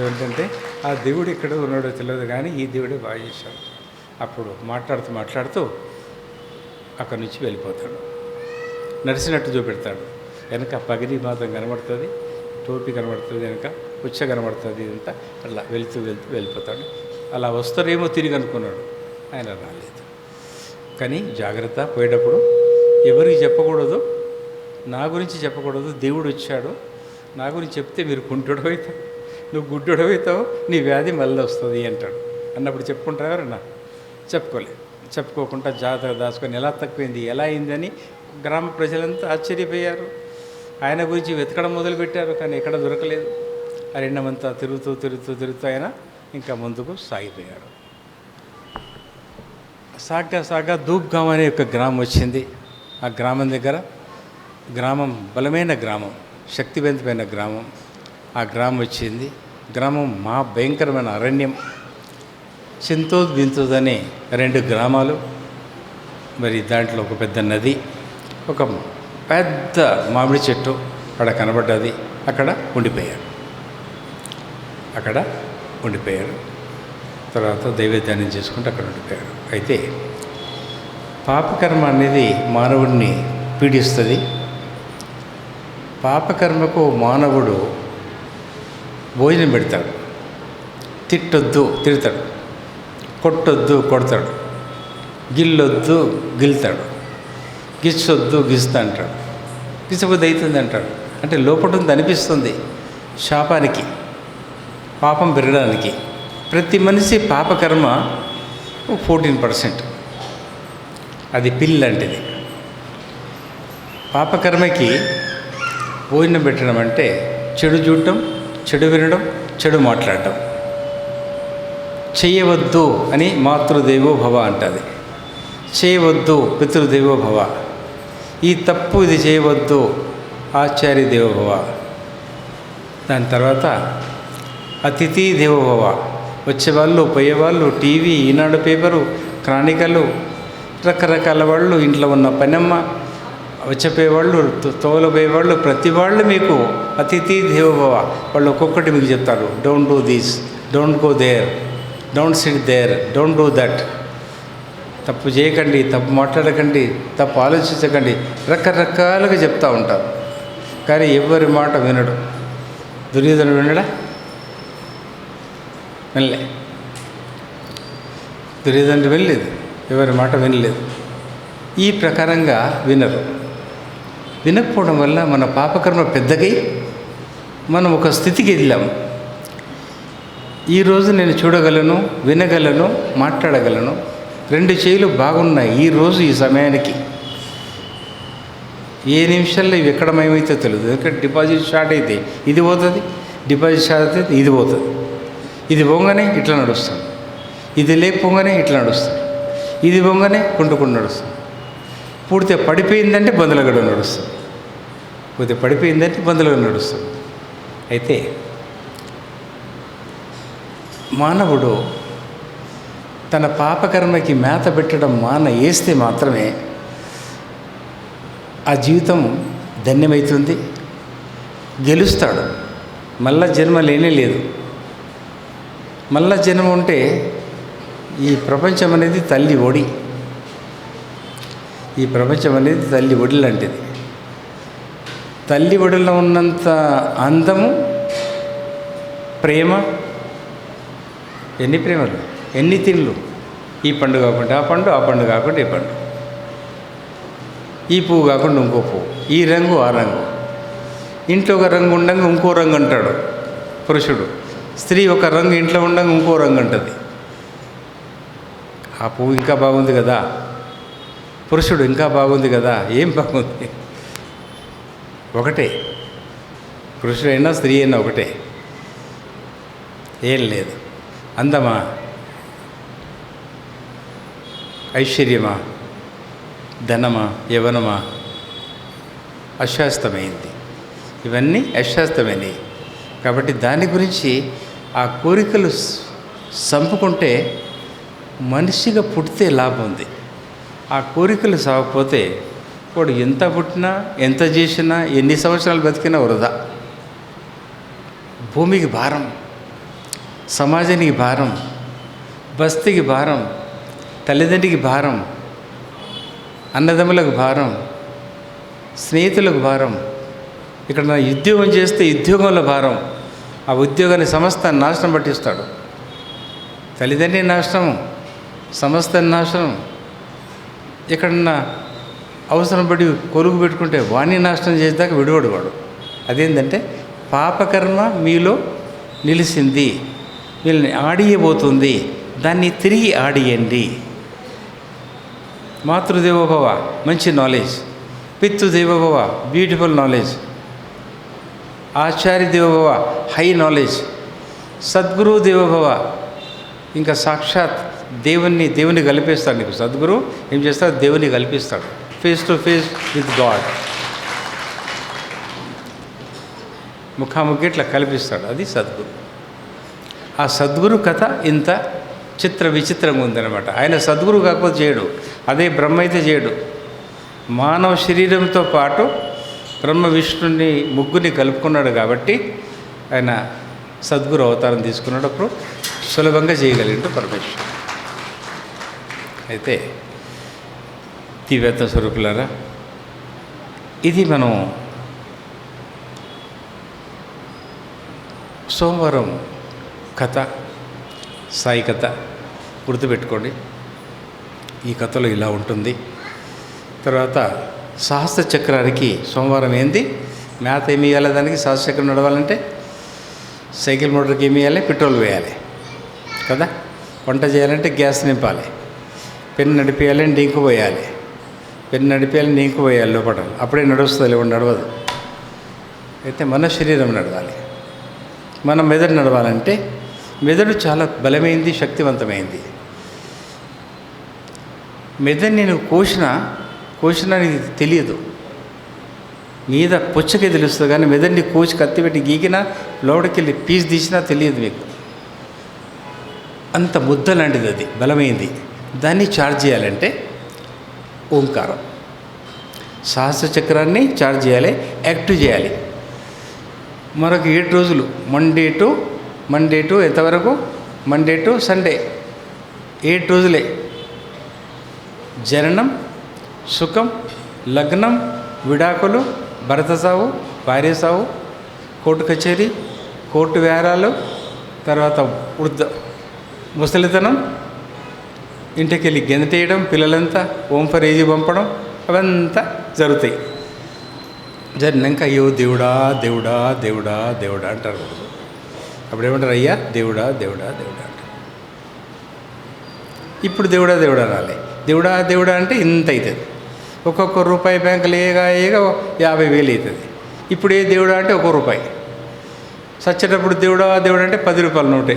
ఏమిటంటే ఆ దేవుడు ఎక్కడ ఉన్నాడో తెలియదు కానీ ఈ దేవుడే బాగా చేశాడు. అప్పుడు మాట్లాడుతూ అక్కడి నుంచి వెళ్ళిపోతాడు. నడిచినట్టు చూపెడతాడు. వెనక పగిలి మాత్రం కనబడుతుంది, టోపీ కనబడుతుంది, వెనక పుచ్చ కనబడుతుంది, ఇదంతా అట్లా వెళ్తూ వెళ్ళిపోతాడు. అలా వస్తారేమో తిరిగి అనుకున్నాడు, ఆయన రాలేదు. కానీ జాగ్రత్త, పోయేటప్పుడు ఎవరికి చెప్పకూడదు, నా గురించి చెప్పకూడదు, దేవుడు వచ్చాడు, నా గురించి చెప్తే మీరు కుంటుడవుతావు, నువ్వు గుడ్డుడవుతావు, నీ వ్యాధి మళ్ళీ వస్తుంది అంటాడు. అన్నప్పుడు చెప్పుకుంటారా? చెప్పుకోకుండా జాగ్రత్తగా దాచుకొని ఎలా తక్కువైంది, ఎలా అయిందని గ్రామ ప్రజలంతా ఆశ్చర్యపోయారు. ఆయన గురించి వెతకడం మొదలుపెట్టారు, కానీ ఎక్కడ దొరకలేదు. అరణ్యమంతా తిరుగుతూ ఆయన ఇంకా ముందుకు సాగిపోయాడు. సాగా ధూప్గాం అనే ఒక గ్రామం వచ్చింది. ఆ గ్రామం దగ్గర బలమైన గ్రామం, శక్తివంతమైన గ్రామం. ఆ గ్రామం వచ్చింది. గ్రామం భయంకరమైన అరణ్యం. చింతోద్ బింతోద్ అనే 2 గ్రామాలు, మరి దాంట్లో ఒక పెద్ద నది, ఒక పెద్ద మామిడి చెట్టు అక్కడ కనబడ్డది. అక్కడ ఉండిపోయారు. తర్వాత దైవధ్యానం చేసుకుంటూ అక్కడ ఉండిపోయారు. అయితే పాపకర్మ అనేది మానవుడిని పీడిస్తుంది. పాపకర్మకు మానవుడు భోజనం పెడతాడు, తిట్టొద్దు తిడతాడు, కొట్టొద్దు కొడతాడు, గిల్లొద్దు గిల్తాడు, గిచ్చొద్దు గిస్తా అంటాడు, గిచ్చబుద్ధి అవుతుంది అంటాడు. అంటే లోపటుంది అనిపిస్తుంది శాపానికి, పాపం పెరగడానికి. ప్రతి మనిషి పాపకర్మ 14%, అది పిల్ లాంటిది. పాపకర్మకి భోజనం పెట్టడం అంటే చెడు చూడటం, చెడు వినడం, చెడు మాట్లాడటం. చేయవద్దు అని మాతృదేవో భవ అంటుంది, చేయవద్దు పితృదేవో భవ, ఈ తప్పు ఇది చేయవద్దు ఆచార్య దేవో భవ. దాని తర్వాత అతిథి దేవో భవ, వచ్చేవాళ్ళు పోయేవాళ్ళు, టీవీ, ఈనాడు పేపరు, క్రానికలు, రకరకాల వాళ్ళు, ఇంట్లో ఉన్న పనమ్మ, వచ్చేపోయేవాళ్ళు, తోలపోయేవాళ్ళు, ప్రతి వాళ్ళు మీకు అతిథి దేవోభవ. వాళ్ళు ఒక్కొక్కటి మీకు చెప్తారు. Don't do this, don't go there, don't sit there, don't do that. తప్పు చేయకండి, తప్పు మాట్లాడకండి, తప్పు ఆలోచించకండి, రకరకాలుగా చెప్తూ ఉంటారు. కానీ ఎవరి మాట వినడు. దుర్యోధనుడు వినడా? వినలే. దుర్యోధనుడు వినలేదు, ఎవరి మాట వినలేదు. ఈ ప్రకారంగా వినకపోవడం వల్ల మన పాపకర్మ పెద్దగై మనం ఒక స్థితికి వెళ్ళాం. ఈరోజు నేను చూడగలను, వినగలను, మాట్లాడగలను, 2 చేతులు బాగున్నాయి. ఈరోజు ఈ సమయానికి ఏ నిమిషాల్లో ఇవి ఎక్కడ మేమైతే తెలియదు. ఎందుకంటే డిపాజిట్ స్టార్ట్ అయితే ఇది పోతుంది, డిపాజిట్ స్టార్ట్ అయితే ఇది పోతుంది. ఇది పొంగనే ఇట్లా నడుస్తుంది, ఇది లేకపోగానే ఇట్లా నడుస్తుంది, ఇది పొంగనే కుంటుకుంటూ నడుస్తుంది. పూర్తిగా పడిపోయిందంటే బందులగడ నడుస్తుంది, పూర్తిగా పడిపోయిందంటే బందులగడ నడుస్తుంది. అయితే మానవుడు తన పాపకర్మకి మేత పెట్టడం వేస్తే మాత్రమే ఆ జీవితం ధన్యమవుతుంది, గెలుస్తాడు. మళ్ళా జన్మ లేనే లేదు. మళ్ళా జన్మ ఉంటే ఈ ప్రపంచం అనేది తల్లి ఒడి. ఈ ప్రపంచం అనేది తల్లి ఒడి లాంటిది. తల్లి ఒడిలో ఉన్నంత అందము, ప్రేమ, ఎన్ని ప్రేమలు, ఎన్ని తిండ్లు. ఈ పండు కాకుండా ఆ పండు, ఆ పండు కాకుండా ఈ పండు. ఈ పువ్వు కాకుండా ఇంకో పువ్వు, ఈ రంగు ఆ రంగు. ఇంట్లో ఒక రంగు ఉండగా ఇంకో రంగు అంటాడు పురుషుడు, స్త్రీ ఒక రంగు ఇంట్లో ఉండగా ఇంకో రంగు అంటుంది. ఆ పువ్వు ఇంకా బాగుంది కదా, పురుషుడు ఇంకా బాగుంది కదా, ఏం బాగుంది? ఒకటే, పురుషుడైనా స్త్రీ అయినా ఒకటే, ఏం లేదు. అందమా, ఐశ్వర్యమా, ధనమా, యవనమా, అశాస్త్రమైంది. ఇవన్నీ అశాస్త్రమైనవి. కాబట్టి దాని గురించి ఆ కోరికలు చంపుకుంటే మనిషిగా పుట్టితే లాభం ఉంది. ఆ కోరికలు సాగకపోతే వాడు ఎంత పుట్టినా, ఎంత చేసినా, ఎన్ని సంవత్సరాలు బతికినా వృధా. భూమికి భారం, సమాజానికి భారం, బస్తీకి భారం, తల్లిదండ్రికి భారం, అన్నదమ్ములకు భారం, స్నేహితులకు భారం. ఇక్కడ నా ఉద్యోగం చేస్తే ఉద్యోగంలో భారం, ఆ ఉద్యోగాన్ని సమస్త నాశనం పట్టిస్తాడు. తల్లిదండ్రి నాశనం, సమస్త నాశనం. ఎక్కడన్నా అవసరం పడి కొలుగు పెట్టుకుంటే వాణ్ణి నాశనం చేసేదాకా విడివడు వాడు. అదేంటంటే పాపకర్మ మీలో నిలిచింది, వీళ్ళని ఆడియబోతుంది, దాన్ని తిరిగి ఆడియండి. మాతృదేవోభవ, మంచి నాలెడ్జ్. పితృదేవోభవ, బ్యూటిఫుల్ నాలెడ్జ్. ఆచార్య దేవోభవ, హై నాలెడ్జ్. సద్గురు దేవోభవ, ఇంకా సాక్షాత్ దేవుని కల్పిస్తాడు. నీకు సద్గురు ఏం చేస్తాడు? దేవుని కల్పిస్తాడు, face to face with God. ముఖాముఖి ఇట్లా కల్పిస్తాడు, అది సద్గురు. ఆ సద్గురు కథ ఇంత విచిత్రంగా ఉందన్నమాట. ఆయన సద్గురు కాకపోతే చేయడు, అదే బ్రహ్మ అయితే చేయడు. మానవ శరీరంతో పాటు బ్రహ్మ విష్ణుని ముగ్గురిని కలుపుకున్నాడు కాబట్టి ఆయన సద్గురు అవతారం తీసుకున్నప్పుడు సులభంగా చేయగలిగినట్టు పరమేశ్వరుడు. అయితే దివ్యత్వ స్వరూపులారా, ఇది మనం సోమవారం కథ, సాయి కథ గుర్తుపెట్టుకోండి. ఈ కథలో ఇలా ఉంటుంది. తర్వాత సహస్ర చక్రానికి సోమవారం ఏంది? మేత ఏమి ఇవ్వాలి దానికి? సహస్ర చక్రం నడవాలంటే సైకిల్ మోటార్కి ఏమి ఇవ్వాలి? పెట్రోల్ వేయాలి కదా. వంట చేయాలంటే గ్యాస్ నింపాలి. పెన్ను నడిపేయాలంటే నీకు పోయాలి. పెన్ను నడిపేయాలని నీకు పోయాలి లోపల, అప్పుడే నడుస్తుంది, లేవు నడవదు. అయితే మన శరీరం నడవాలి. మన మెదడు నడవాలంటే మెదడు చాలా బలమైంది, శక్తివంతమైంది. మెదడుని నువ్వు కోసిన నీకు తెలియదు, మీద పుచ్చకే తెలుస్తుంది. కానీ మెదడుని కోసి కత్తి పెట్టి గీకినా, లోపలికి వెళ్ళి పీస్ తీసినా తెలియదు మీకు. అంత ముద్ద లాంటిది, అది బలమైంది. దాన్ని చార్జ్ చేయాలంటే ఓంకారం, సహస్ర చక్రాన్ని చార్జ్ చేయాలి, యాక్టివ్ చేయాలి. మరొక 7 రోజులు, మండే టు ఎంతవరకు? మండే టు సండే 7 రోజులే. జననం, సుఖం, లగ్నం, విడాకులు, భర్త సావు, భార్య సావు, కోర్టు కచేరీ, కోర్టు వ్యవహారాలు, తర్వాత ముసలితనం, ఇంటికి వెళ్ళి గెంతేయడం, పిల్లలంతా ఓం ఫర్ ఏజీ పంపడం, అవంతా జరుగుతాయి. జరినాక అయ్యో దేవుడా దేవుడా దేవుడా దేవుడా అంటారు. అప్పుడు ఏమంటారు? అయ్యా దేవుడా దేవుడా దేవుడా అంటారు. ఇప్పుడు దేవుడా దేవుడా రాలే. దేవుడా దేవుడా అంటే ఇంత అవుతుంది. ఒక్కొక్క రూపాయి బ్యాంకులు ఏగా 50,000 అవుతుంది. ఇప్పుడు ఏ దేవుడా అంటే ₹1. సచ్చేటప్పుడు దేవుడా దేవుడా అంటే ₹10 నోటే.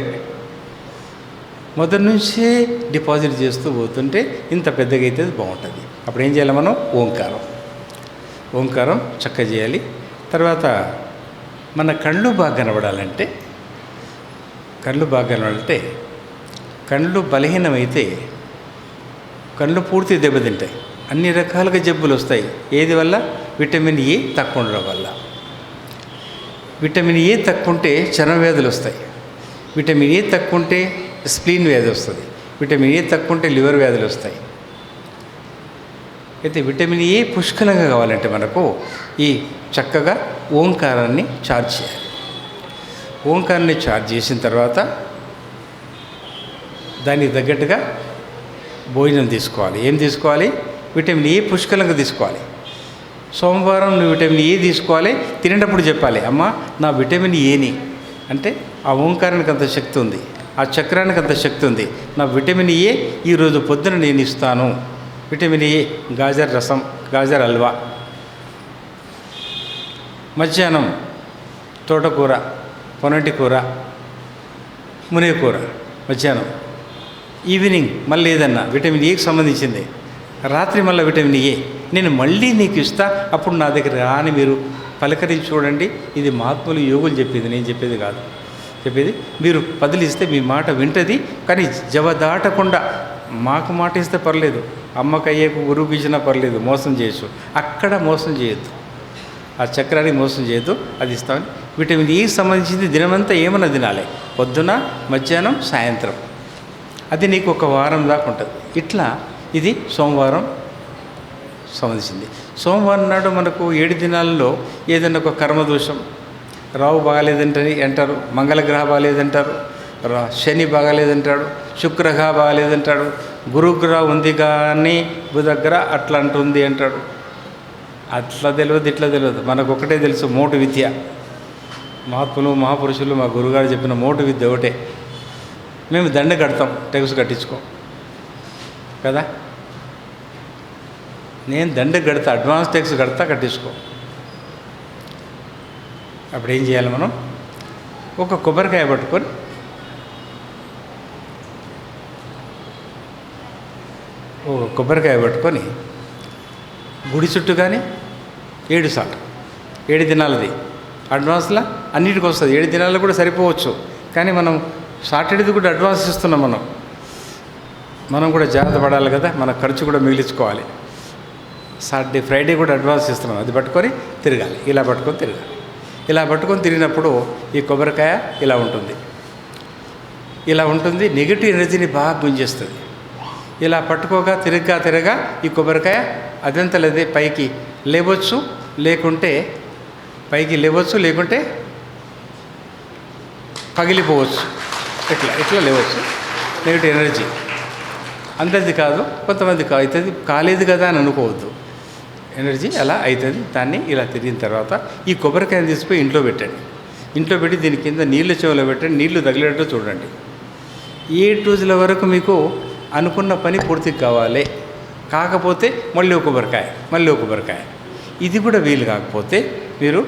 మొదటి నుంచే డిపాజిట్ చేస్తూ పోతుంటే ఇంత పెద్దగా అవుతుంది, బాగుంటుంది. అప్పుడు ఏం చేయాలి మనం? ఓంకారం చక్కగా చేయాలి. తర్వాత మన కళ్ళు బాగా కనబడాలంటే కళ్ళు బలహీనమైతే కళ్ళు పూర్తి దెబ్బతింటాయి. అన్ని రకాలుగా జబ్బులు వస్తాయి. ఏది వల్ల? విటమిన్ ఏ తక్కువ ఉండడం వల్ల. విటమిన్ ఏ తక్కువ ఉంటే చర్మ వ్యాధులు వస్తాయి. విటమిన్ ఏ తక్కువ ఉంటే స్ప్లీన్ వ్యాధి వస్తుంది. విటమిన్ ఏ తక్కువ ఉంటే లివర్ వ్యాధులు వస్తాయి. అయితే విటమిన్ ఏ పుష్కలంగా కావాలంటే మనకు ఈ చక్కగా ఓంకారాన్ని ఛార్జ్ చేయాలి. ఓంకారాన్ని ఛార్జ్ చేసిన తర్వాత దానికి తగ్గట్టుగా భోజనం తీసుకోవాలి. ఏం తీసుకోవాలి? విటమిన్ ఏ పుష్కలంగా తీసుకోవాలి. సోమవారం నువ్వు విటమిన్ ఏ తీసుకోవాలి, తినేటప్పుడు చెప్పాలి, అమ్మ నా విటమిన్ ఏని అంటే ఆ ఓంకారానికి అంత శక్తి ఉంది, ఆ చక్రానికి అంత శక్తి ఉంది, నా విటమిన్ ఏ ఈరోజు పొద్దున నేను ఇస్తాను. విటమిన్ ఏ గాజర్ రసం, గాజర్ హల్వా. మధ్యాహ్నం తోటకూర, పొనటి కూర, మునగ కూర మధ్యాహ్నం. ఈవినింగ్ మళ్ళీ ఏదన్నా విటమిన్ ఏకి సంబంధించింది. రాత్రి మళ్ళీ విటమిన్ ఏ. నేను మళ్ళీ నీకు ఇస్తా, అప్పుడు నా దగ్గర రాని మీరు పలకరించి చూడండి. ఇది మహాత్ములు యోగులు చెప్పేది, నేను చెప్పేది కాదు. చెప్పేది మీరు పదిలిస్తే మీ మాట వింటది, కానీ జవదాటకుండా మాకు మాట ఇస్తే పర్లేదు, అమ్మకు అయ్యేకు గురువుకి ఇచ్చినా పర్లేదు, మోసం చేయొచ్చు. అక్కడ మోసం చేయొద్దు, ఆ చక్రానికి మోసం చేయొద్దు. అది ఇస్తామని. విటమిన్ ఏకి సంబంధించింది దినమంతా ఏమన్నా తినాలి, పొద్దున, మధ్యాహ్నం, సాయంత్రం. అది నీకు ఒక వారం దాకా ఉంటుంది. ఇట్లా ఇది సోమవారం సంబంధించింది. సోమవారం నాడు మనకు 7 దినాల్లో ఏదైనా ఒక కర్మదోషం, రావు బాగాలేదంటని అంటారు, మంగళగ్రహ బాగాలేదంటారు, శని బాగాలేదంటాడు, శుక్రగ్రహ బాగాలేదంటాడు, గురుగ్రహ ఉంది కానీ బుధగ్రహ అట్లా అంటుంది అంటాడు. అట్లా తెలియదు, ఇట్లా తెలియదు. మనకు ఒకటే తెలుసు, మోటు విద్య. మహాత్ములు మహాపురుషులు మా గురుగారు చెప్పిన మోటు విద్య ఒకటే. మేము దండ కడతాం, టెక్స్ కట్టించుకో కదా. నేను దండ కడతా, అడ్వాన్స్ టెక్స్ కడతా, కట్టించుకో. అప్పుడు ఏం చేయాలి మనం? ఒక కొబ్బరికాయ పట్టుకొని గుడి చుట్టూ కానీ 7 సార్లు, 7 దినాలది అడ్వాన్స్లా అన్నిటికి వస్తుంది. 7 దినాల్లో కూడా సరిపోవచ్చు, కానీ మనం సాటర్డేది కూడా అడ్వాన్స్ ఇస్తున్నాం. మనం కూడా జాగ్రత్త పడాలి కదా, మన ఖర్చు కూడా మిగిలించుకోవాలి. సాటర్డే ఫ్రైడే కూడా అడ్వాన్స్ ఇస్తున్నాం. అది పట్టుకొని తిరగాలి, ఇలా పట్టుకొని తిరగాలి. ఇలా పట్టుకొని తిరిగినప్పుడు ఈ కొబ్బరికాయ ఇలా ఉంటుంది, ఇలా ఉంటుంది. నెగిటివ్ ఎనర్జీని బాగా గుంజేస్తుంది. ఇలా పట్టుకోగా తిరగా ఈ కొబ్బరికాయ అదంతా లేదే పైకి లేవచ్చు, లేకుంటే పగిలిపోవచ్చు. ఇట్లా లేవచ్చు. నెగిటివ్ ఎనర్జీ అందరిది కాదు, కొంతమంది అవుతుంది. కాలేదు కదా అని అనుకోవద్దు, ఎనర్జీ అలా అవుతుంది. దాన్ని ఇలా తిరిగిన తర్వాత ఈ కొబ్బరికాయని తీసిపోయి ఇంట్లో పెట్టండి. ఇంట్లో పెట్టి దీని కింద నీళ్ళు చెవులో పెట్టండి, నీళ్లు తగిలేటట్టు చూడండి. 7 రోజుల వరకు మీకు అనుకున్న పని పూర్తి కావాలి. కాకపోతే మళ్ళీ ఒక కొబ్బరికాయ. ఇది కూడా వీలు కాకపోతే మీరు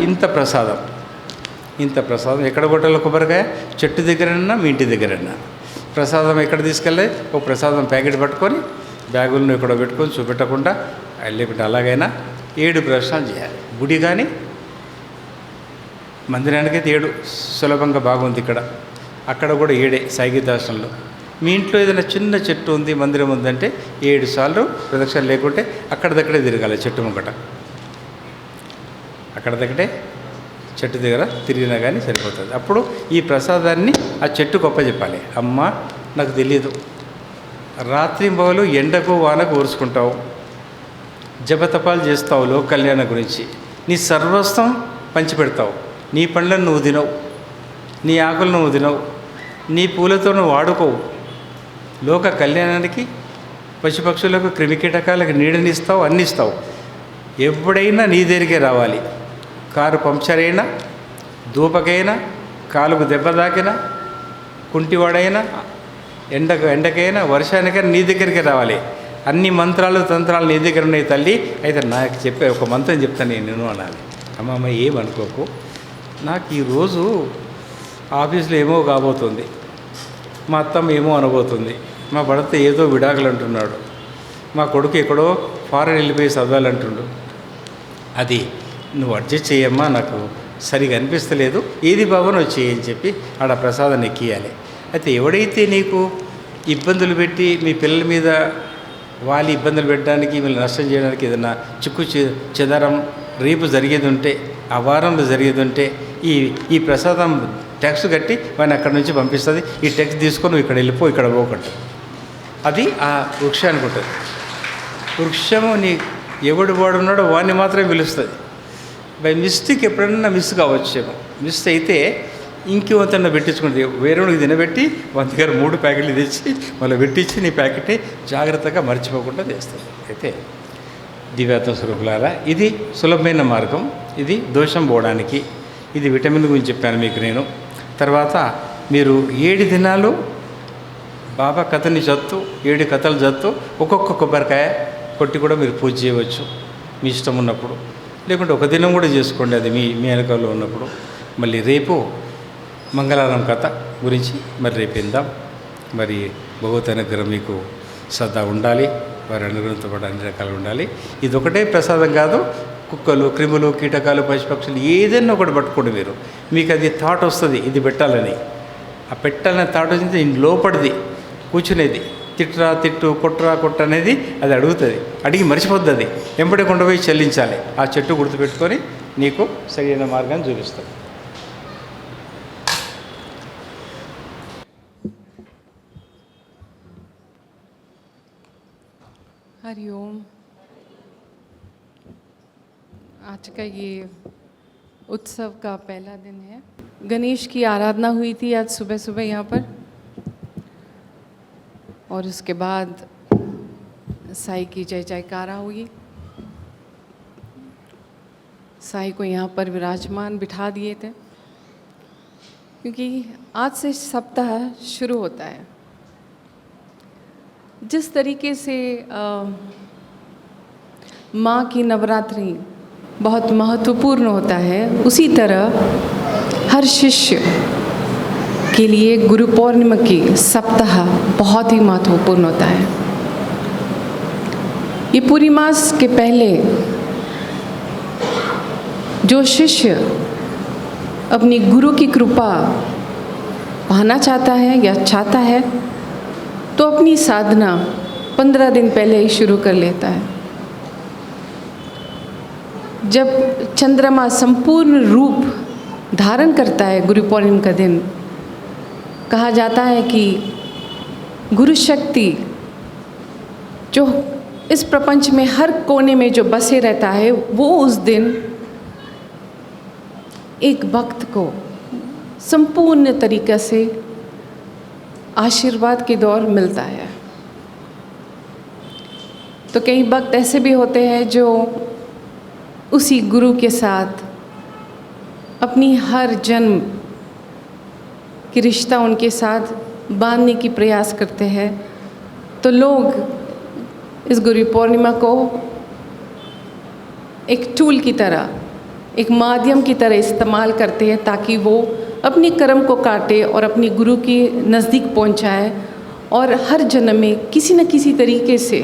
ఇంత ప్రసాదం ఎక్కడ కొట్టాలి? కొబ్బరికాయ చెట్టు దగ్గరన్నా, మీ ఇంటి దగ్గరన్నా. ప్రసాదం ఎక్కడ తీసుకెళ్ళి ఒక ప్రసాదం ప్యాకెట్ పట్టుకొని బ్యాగులను ఇక్కడ పెట్టుకొని చూపెట్టకుండా, లేకుంటే అలాగైనా 7 ప్రదక్షిణాలు చేయాలి. గుడి కానీ మందిరానికైతే 7 సులభంగా బాగుంది. అక్కడ కూడా 7 సాయిగీతాశ్రమంలో. మీ ఇంట్లో ఏదైనా చిన్న చెట్టు ఉంది, మందిరం ఉందంటే 7 సార్లు ప్రదక్షిణ. లేకుంటే అక్కడిదక్కడే తిరగాలి, చెట్టు ముంగట అక్కడిదక్కడే చెట్టు దగ్గర తిరిగినా కానీ సరిపోతుంది. అప్పుడు ఈ ప్రసాదాన్ని ఆ చెట్టు గొప్ప చెప్పాలి. అమ్మ నాకు తెలియదు, రాత్రి పగలు ఎండకు వానకు ఊరుసుకుంటావు, జపతపాలు చేస్తావు, లోక కళ్యాణం గురించి నీ సర్వస్వం పంచిపెడతావు. నీ పండ్లను నువ్వు తినవు, నీ ఆకులను నువ్వు తినవు, నీ పూలతో నువ్వు వాడుకోవు. లోక కళ్యాణానికి పశుపక్షులకు క్రిమికీటకాలకు నీడనిస్తావు, అన్ని ఇస్తావు. ఎప్పుడైనా నీ దగ్గరికే రావాలి. కారు పంక్చర్ అయినా, దూపకైనా, కాలుకు దెబ్బ తాకినా, కుంటివాడైనా, ఎండకైనా, వర్షానికైనా నీ దగ్గరికి రావాలి. అన్ని మంత్రాలు తంత్రాలు నీ దగ్గర ఉన్నాయి తల్లి. అయితే నాకు చెప్పే ఒక మంత్రం చెప్తాను నేను అనాలి. అమ్మమ్మ ఏమనుకోకు, నాకు ఈరోజు ఆఫీస్లో ఏమో కాబోతుంది, మా అత్తమ్మ ఏమో అనబోతుంది, మా భర్త ఏదో విడాకులు అంటున్నాడు, మా కొడుకు ఎక్కడో ఫారెన్ వెళ్ళిపోయి చదవాలంటుండు. అది నువ్వు అడ్జస్ట్ చేయమ్మా, నాకు సరిగా అనిపిస్తలేదు, ఏది బాబు నువ్వు చేయని చెప్పి ఆడ ప్రసాదాన్ని ఎక్కియాలి. అయితే ఎవడైతే నీకు ఇబ్బందులు పెట్టి మీ పిల్లల మీద వాళ్ళు ఇబ్బందులు పెట్టడానికి, వీళ్ళు నష్టం చేయడానికి ఏదైనా చిక్కు చెదరం రేపు జరిగేది ఉంటే, ఆ వారంలో జరిగేది ఉంటే ఈ ప్రసాదం ట్యాక్స్ కట్టి వాడిని అక్కడి నుంచి పంపిస్తుంది. ఈ ట్యాక్స్ తీసుకొని ఇక్కడ వెళ్ళిపో, ఇక్కడ పోకట్టు. అది ఆ వృక్షానికి ఉంటుంది. వృక్షము నీ ఎవడు వాడున్నాడో వాడిని మాత్రమే పిలుస్తుంది. బై మిస్టేక్ ఎప్పుడన్నా మిస్ కావచ్చేమో. మిస్ అయితే ఇంకేమంతన్నా పెట్టించుకుంటుంది. వేరేవాడికి తినబెట్టి మన దగ్గర 3 ప్యాకెట్లు తెచ్చి మళ్ళీ పెట్టించి నీ ప్యాకెట్ని జాగ్రత్తగా మర్చిపోకుండా చేస్తుంది. అయితే దివ్యాత్మ స్వరూపులారా, ఇది సులభమైన మార్గం. ఇది దోషం పోవడానికి. ఇది విటమిన్ గురించి చెప్పాను మీకు నేను. తర్వాత మీరు 7 దినాలు బాబా కథని చదువుతూ 7 కథలు చదువుతూ ఒక్కొక్క కొబ్బరికాయ కొట్టి కూడా మీరు పూజ చేయవచ్చు మీ ఇష్టం ఉన్నప్పుడు. లేకుంటే ఒక దినం కూడా చేసుకోండి, అది మీ మీ వెనకలో ఉన్నప్పుడు. మళ్ళీ రేపు మంగళవారం కథ గురించి మరి రేపు విందాం. మరి భగవత్ అనుగ్రహం మీకు సదా ఉండాలి, వారి అనుగ్రహంతో పాటు అన్ని రకాలు ఉండాలి. ఇది ఒకటే ప్రసాదం కాదు, కుక్కలు, క్రిములు, కీటకాలు, పశుపక్షులు ఏదైనా ఒకటి పట్టుకోండి మీరు. మీకు అది థాట్ వస్తుంది ఇది పెట్టాలని. ఆ పెట్టాలనే థాట్ వచ్చింది లోపడిది కూర్చునేది. తిట్టురా తిట్టు, కొట్టురా కొట్టు అనేది అది అడుగుతుంది. అడిగి మర్చిపోద్ది. అది ఎంబడి కొండపోయి చెల్లించాలి. ఆ చెట్టు గుర్తుపెట్టుకొని నీకు సరైన మార్గాన్ని చూపిస్తాం. हरिओम। आज का ये उत्सव का पहला दिन है। गणेश की आराधना हुई थी आज सुबह सुबह यहाँ पर, और उसके बाद साईं की जय जयकारा हुई। साईं को यहाँ पर विराजमान बिठा दिए थे, क्योंकि आज से सप्ताह शुरू होता है। जिस तरीके से माँ की नवरात्रि बहुत महत्वपूर्ण होता है, उसी तरह हर शिष्य के लिए गुरु पौर्णिमा की सप्ताह बहुत ही महत्वपूर्ण होता है। ये पूरी मास के पहले जो शिष्य अपनी गुरु की कृपा पाना चाहता है या चाहता है, तो अपनी साधना 15 दिन पहले ही शुरू कर लेता है। जब चंद्रमा संपूर्ण रूप धारण करता है गुरु पौर्णिमा का दिन, कहा जाता है कि गुरु शक्ति जो इस प्रपंच में हर कोने में जो बसे रहता है, वो उस दिन एक भक्त को संपूर्ण तरीक़े से आशीर्वाद के दौर मिलता है। तो कई भक्त ऐसे भी होते हैं जो उसी गुरु के साथ अपनी हर जन्म की रिश्ता उनके साथ बांधने की प्रयास करते हैं। तो लोग इस गुरु पौर्णिमा को एक टूल की तरह, एक माध्यम की तरह इस्तेमाल करते हैं, ताकि वो अपनी कर्म को काटे और अपनी गुरु के नज़दीक पहुंचाए, और हर जन्म में किसी न किसी तरीके से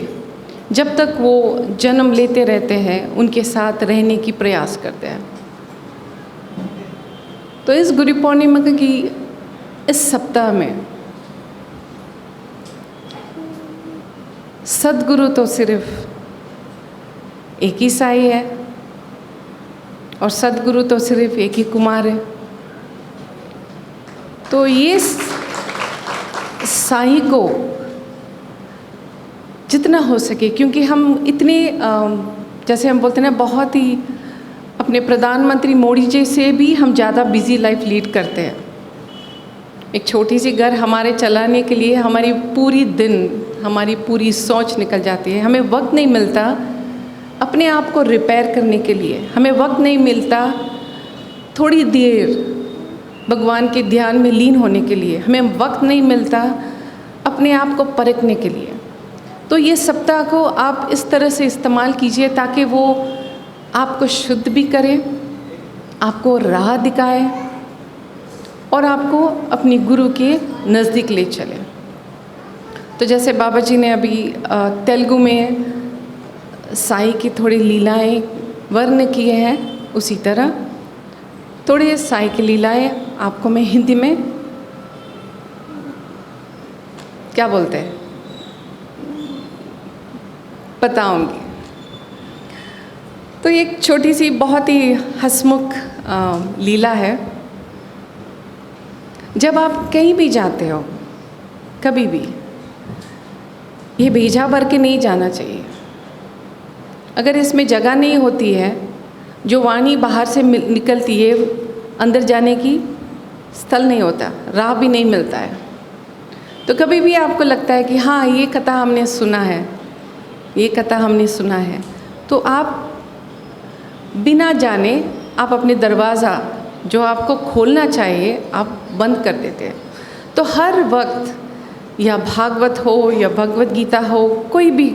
जब तक वो जन्म लेते रहते हैं उनके साथ रहने की प्रयास करते हैं। तो इस गुरु पौर्णिमा की इस सप्ताह में सद्गुरु तो सिर्फ एक ही साईं है, और सद्गुरु तो सिर्फ एक ही कुमार है। तो ये साईं को जितना हो सके, क्योंकि हम इतने जैसे हम बोलते हैं ना, बहुत ही अपने प्रधानमंत्री मोदी जी से भी हम ज़्यादा बिजी लाइफ लीड करते हैं। एक छोटी सी घर हमारे चलाने के लिए हमारी पूरी दिन, हमारी पूरी सोच निकल जाती है। हमें वक्त नहीं मिलता अपने आप को रिपेयर करने के लिए, हमें वक्त नहीं मिलता थोड़ी देर भगवान के ध्यान में लीन होने के लिए, हमें वक्त नहीं मिलता अपने आप को परखने के लिए। तो ये सप्ताह को आप इस तरह से इस्तेमाल कीजिए ताकि वो आपको शुद्ध भी करे, आपको राह दिखाए, और आपको अपनी गुरु के नज़दीक ले चले। तो जैसे बाबा जी ने अभी तेलुगु में साईं की थोड़ी लीलाएं वर्ण किए हैं, उसी तरह थोड़ी साईं की लीलाएं आपको मैं हिंदी में क्या बोलते हैं बताऊंगी। तो एक छोटी सी बहुत ही हंसमुख लीला है। जब आप कहीं भी जाते हो, कभी भी ये भेजा भर के नहीं जाना चाहिए। अगर इसमें जगह नहीं होती है, जो वाणी बाहर से निकलती है, अंदर जाने की स्थल नहीं होता, राह भी नहीं मिलता है। तो कभी भी आपको लगता है कि हाँ, ये कथा हमने सुना है, ये कथा हमने सुना है, तो आप बिना जाने आप अपने दरवाज़ा जो आपको खोलना चाहिए आप बंद कर देते हैं। तो हर वक्त या भागवत हो या भगवत गीता हो, कोई भी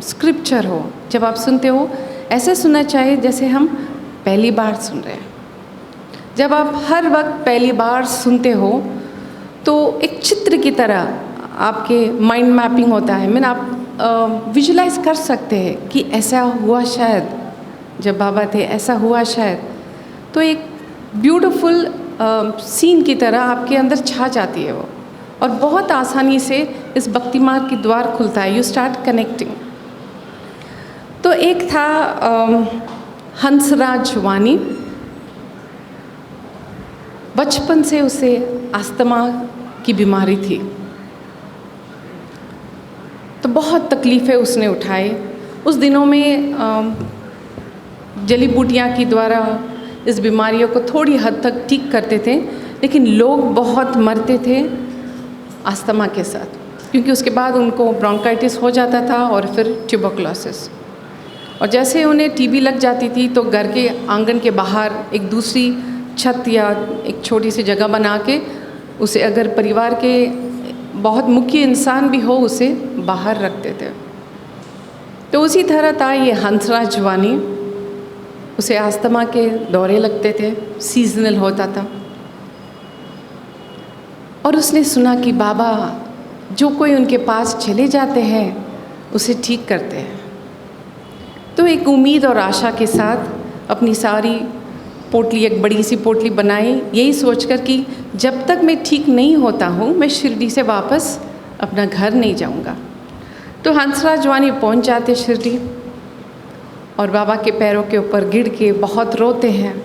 स्क्रिप्चर हो, जब आप सुनते हो ऐसे सुनना चाहिए जैसे हम पहली बार सुन रहे हैं। जब आप हर वक्त पहली बार सुनते हो तो एक चित्र की तरह आपके माइंड मैपिंग होता है। मैंने आप विजुलाइज कर सकते हैं कि ऐसा हुआ शायद, जब बाबा थे ऐसा हुआ शायद। तो एक ब्यूटीफुल सीन की तरह आपके अंदर छा जाती है वो, और बहुत आसानी से इस भक्ति मार्ग की द्वार खुलता है। You start connecting. तो एक था हंसराज वानी। बचपन से उसे अस्थमा की बीमारी थी, तो बहुत तकलीफ़ें उसने उठाई। उस दिनों में जड़ी बूटियाँ के द्वारा इस बीमारियों को थोड़ी हद तक ठीक करते थे, लेकिन लोग बहुत मरते थे अस्थमा के साथ, क्योंकि उसके बाद उनको ब्रोंकाइटिस हो जाता था और फिर ट्यूबरकुलोसिस। और जैसे उन्हें टीबी लग जाती थी तो घर के आंगन के बाहर एक दूसरी छत या एक छोटी सी जगह बना के उसे, अगर परिवार के बहुत मुख्य इंसान भी हो, उसे बाहर रखते थे। तो उसी तरह था ये हंसराज वानी। उसे अस्थमा के दौरे लगते थे, सीजनल होता था। और उसने सुना कि बाबा जो कोई उनके पास चले जाते हैं उसे ठीक करते हैं। तो एक उम्मीद और आशा के साथ अपनी सारी पोटली, एक बड़ी सी पोटली बनाई, यही सोचकर कि जब तक मैं ठीक नहीं होता हूँ मैं शिरडी से वापस अपना घर नहीं जाऊँगा। तो हंसराज वानी पहुँच जाते शिरडी और बाबा के पैरों के ऊपर गिर के बहुत रोते हैं,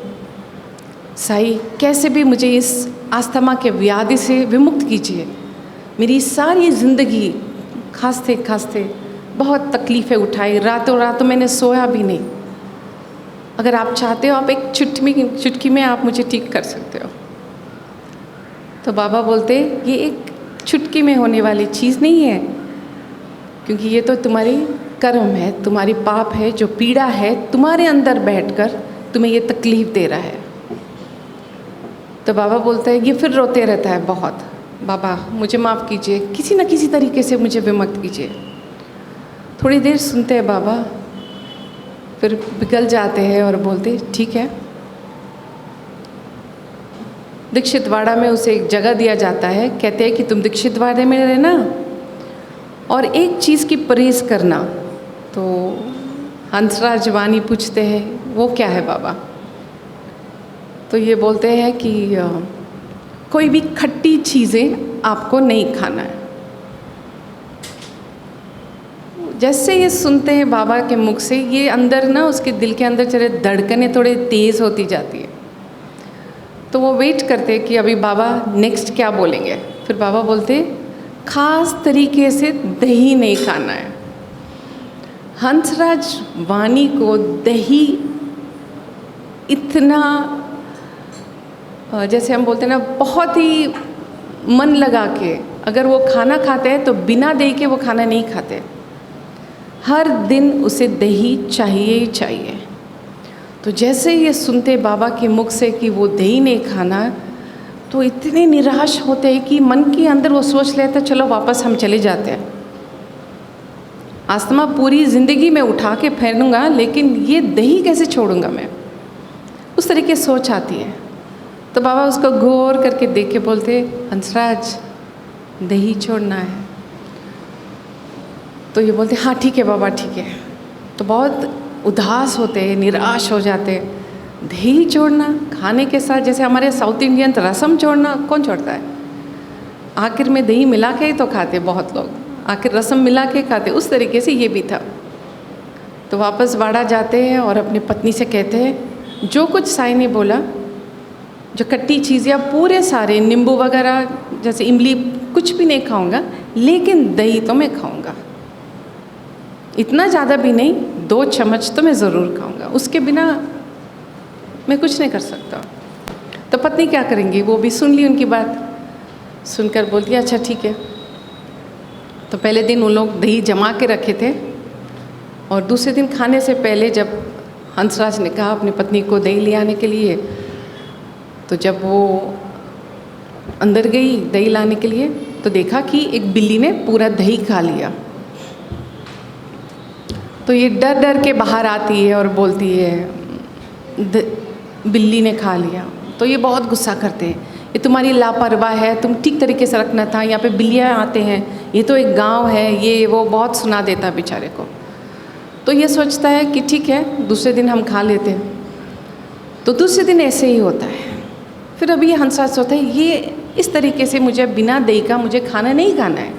साईं कैसे भी मुझे इस अस्थमा के व्याधि से विमुक्त कीजिए। मेरी सारी ज़िंदगी खांसते खांसते बहुत तकलीफ़ें उठाई, रातों रातों मैंने सोया भी नहीं। अगर आप चाहते हो आप एक चुटकी में आप मुझे ठीक कर सकते हो। तो बाबा बोलते ये एक चुटकी में होने वाली चीज़ नहीं है, क्योंकि ये तो तुम्हारी कर्म है, तुम्हारी पाप है, जो पीड़ा है तुम्हारे अंदर बैठकर तुम्हें ये तकलीफ़ दे रहा है। तो बाबा बोलता है, ये फिर रोते रहता है बहुत, बाबा मुझे माफ़ कीजिए, किसी न किसी तरीके से मुझे विमुक्त कीजिए। थोड़ी देर सुनते हैं बाबा, फिर पिघल जाते हैं और बोलते ठीक है। दीक्षितवाड़ा में उसे एक जगह दिया जाता है, कहते हैं कि तुम दीक्षितवाड़े में रहना और एक चीज़ की परहेज़ करना। तो हंसराज वानी पूछते हैं वो क्या है बाबा? तो ये बोलते हैं कि कोई भी खट्टी चीज़ें आपको नहीं खाना है। जैसे ये सुनते हैं बाबा के मुख से, ये अंदर ना उसके दिल के अंदर चले धड़कनें थोड़े तेज़ होती जाती है। तो वो वेट करते हैं कि अभी बाबा नेक्स्ट क्या बोलेंगे। फिर बाबा बोलते खास तरीके से दही नहीं खाना है। हंसराज वानी को दही इतना, जैसे हम बोलते हैं ना, बहुत ही मन लगा के अगर वो खाना खाते हैं तो बिना दही के वो खाना नहीं खाते। हर दिन उसे दही चाहिए ही चाहिए। तो जैसे ये सुनते बाबा के मुख से कि वो दही नहीं खाना, तो इतने निराश होते हैं कि मन के अंदर वो सोच लेते चलो वापस हम चले जाते हैं। अस्थमा पूरी ज़िंदगी में उठा के फेरूँगा, लेकिन ये दही कैसे छोड़ूंगा मैं, उस तरीके सोच आती है। तो बाबा उसको गौर करके देख के बोलते हंसराज दही छोड़ना है। तो ये बोलते हाँ ठीक है बाबा ठीक है। तो बहुत उदास होते हैं, निराश हो जाते हैं। दही छोड़ना खाने के साथ, जैसे हमारे साउथ इंडियन रसम छोड़ना कौन छोड़ता है? आखिर में दही मिला के ही तो खाते बहुत लोग, आखिर रसम मिला के खाते। उस तरीके से ये भी था। तो वापस वाड़ा जाते हैं और अपनी पत्नी से कहते हैं जो कुछ साईं ने बोला, जो खट्टी चीज़ या पूरे सारे नींबू वगैरह जैसे इमली कुछ भी नहीं खाऊंगा, लेकिन दही तो मैं खाऊंगा। इतना ज़्यादा भी नहीं, 2 चम्मच तो मैं ज़रूर खाऊंगा, उसके बिना मैं कुछ नहीं कर सकता। तो पत्नी क्या करेंगी, वो भी सुन ली उनकी बात, सुनकर बोलती अच्छा ठीक है। तो पहले दिन उन लोग दही जमा के रखे थे और दूसरे दिन खाने से पहले जब हंसराज ने कहा अपनी पत्नी को दही ले आने के लिए, तो जब वो अंदर गई दही लाने के लिए तो देखा कि एक बिल्ली ने पूरा दही खा लिया। तो ये डर डर के बाहर आती है और बोलती है बिल्ली ने खा लिया। तो ये बहुत गुस्सा करते हैं, ये तुम्हारी लापरवाह है, तुम ठीक तरीके से रखना था, यहाँ पे बिल्लियाँ आते हैं, ये तो एक गांव है, ये वो बहुत सुना देता बेचारे को। तो ये सोचता है कि ठीक है दूसरे दिन हम खा लेते हैं। तो दूसरे दिन ऐसे ही होता है। फिर अभी ये हंसराज सोचता है ये इस तरीके से मुझे बिना दही का मुझे खाना नहीं खाना है।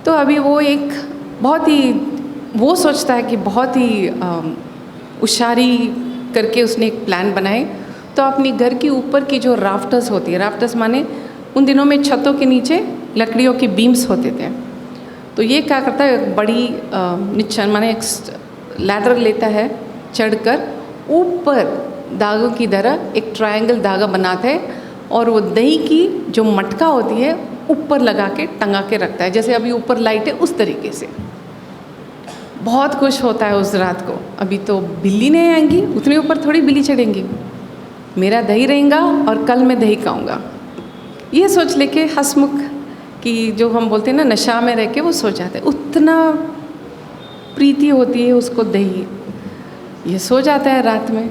तो अभी वो एक बहुत ही वो सोचता है कि बहुत ही होशियारी करके उसने एक प्लान बनाए। तो अपनी घर के ऊपर की जो राफ्टर्स होती है, राफ्टर्स माने उन दिनों में छतों के नीचे लकड़ियों की बीम्स होते थे। तो ये क्या करता है, एक बड़ी निच्चन माने एक लैडर लेता है, चढ़कर ऊपर धागों की तरह एक ट्रायंगल धागा बनाता है और वो दही की जो मटका होती है ऊपर लगा के टंगा के रखता है, जैसे अभी ऊपर लाइट है उस तरीके से। बहुत खुश होता है उस रात को। अभी तो बिल्ली नहीं आएंगी, उतने ऊपर थोड़ी बिल्ली चढ़ेंगी, मेरा दही रहेगा और कल मैं दही खाऊंगा। ये सोच लेके हंसमुख कि जो हम बोलते हैं ना नशा में रह के वो सो जाते हैं, उतना प्रीति होती है उसको दही। ये सो जाता है रात में।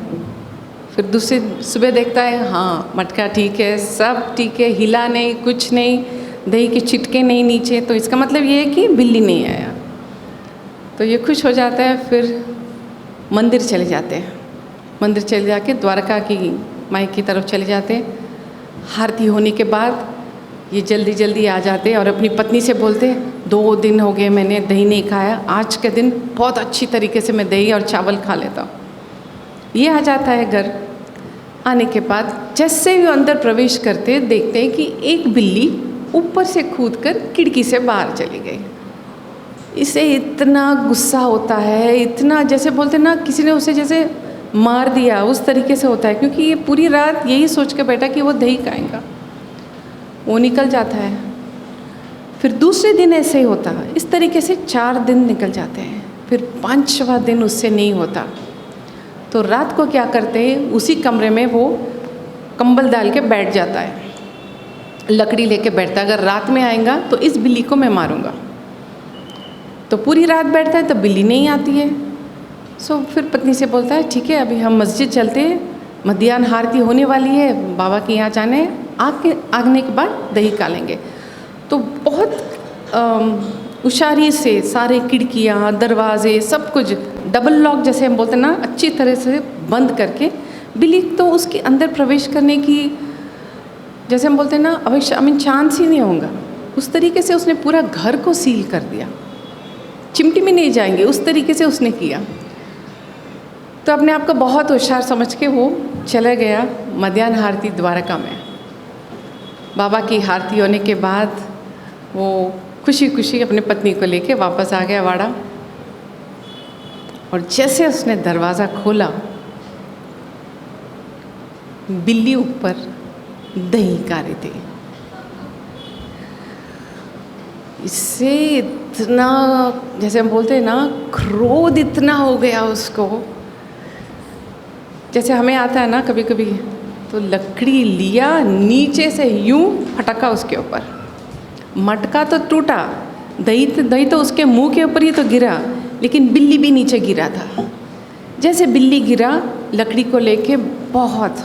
फिर दूसरे सुबह देखता है हाँ मटका ठीक है, सब ठीक है, हिला नहीं, कुछ नहीं, दही के छिटके नहीं नीचे, तो इसका मतलब ये है कि बिल्ली नहीं आया। तो ये खुश हो जाता है। फिर मंदिर चले जाते हैं, मंदिर चले जाके द्वारका की माई की तरफ चले जाते हैं। आरती होने के बाद ये जल्दी जल्दी आ जाते हैं और अपनी पत्नी से बोलते हैं 2 दिन हो गए मैंने दही नहीं खाया, आज के दिन बहुत अच्छी तरीके से मैं दही और चावल खा लेता हूँ। ये आ जाता है घर। आने के बाद जैसे भी अंदर प्रवेश करते देखते हैं कि एक बिल्ली ऊपर से कूदकर खिड़की से बाहर चली गई। इसे इतना गुस्सा होता है, इतना जैसे बोलते ना किसी ने उसे जैसे मार दिया उस तरीके से होता है, क्योंकि ये पूरी रात यही सोच के बैठा कि वो दही खाएगा। वो निकल जाता है। फिर दूसरे दिन ऐसे ही होता है। इस तरीके से 4 दिन निकल जाते हैं। फिर 5वां दिन उससे नहीं होता। तो रात को क्या करते हैं, उसी कमरे में वो कंबल डाल के बैठ जाता है, लकड़ी लेके बैठता है, अगर रात में आएगा तो इस बिल्ली को मैं मारूंगा। तो पूरी रात बैठता है तो बिल्ली नहीं आती है। फिर पत्नी से बोलता है ठीक है अभी हम मस्जिद चलते हैं, मध्याह्न आरती होने वाली है, बाबा के यहाँ जाना है, आगने के बाद दही खा लेंगे। तो बहुत होशियारी से सारे खिड़कियाँ दरवाजे सब कुछ डबल लॉक जैसे हम बोलते हैं ना अच्छी तरह से बंद करके, बिल्ली तो उसके अंदर प्रवेश करने की जैसे हम बोलते हैं ना अभी चांस ही नहीं होगा, उस तरीके से उसने पूरा घर को सील कर दिया। चिमटी में नहीं जाएंगे उस तरीके से उसने किया। तो अपने आप को बहुत होशियार समझ के वो चला गया मध्याह्न आरती द्वारका में। बाबा की आरती होने के बाद वो खुशी खुशी अपनी पत्नी को लेके वापस आ गया वाड़ा। और जैसे उसने दरवाज़ा खोला, बिल्ली ऊपर दही खा रही थी। इससे इतना जैसे हम बोलते हैं ना क्रोध इतना हो गया उसको, जैसे हमें आता है ना कभी कभी, तो लकड़ी लिया नीचे से यूं फटका उसके ऊपर, मटका तो टूटा, दही तो उसके मुंह के ऊपर ही तो गिरा, लेकिन बिल्ली भी नीचे गिरा था। जैसे बिल्ली गिरा लकड़ी को लेके बहुत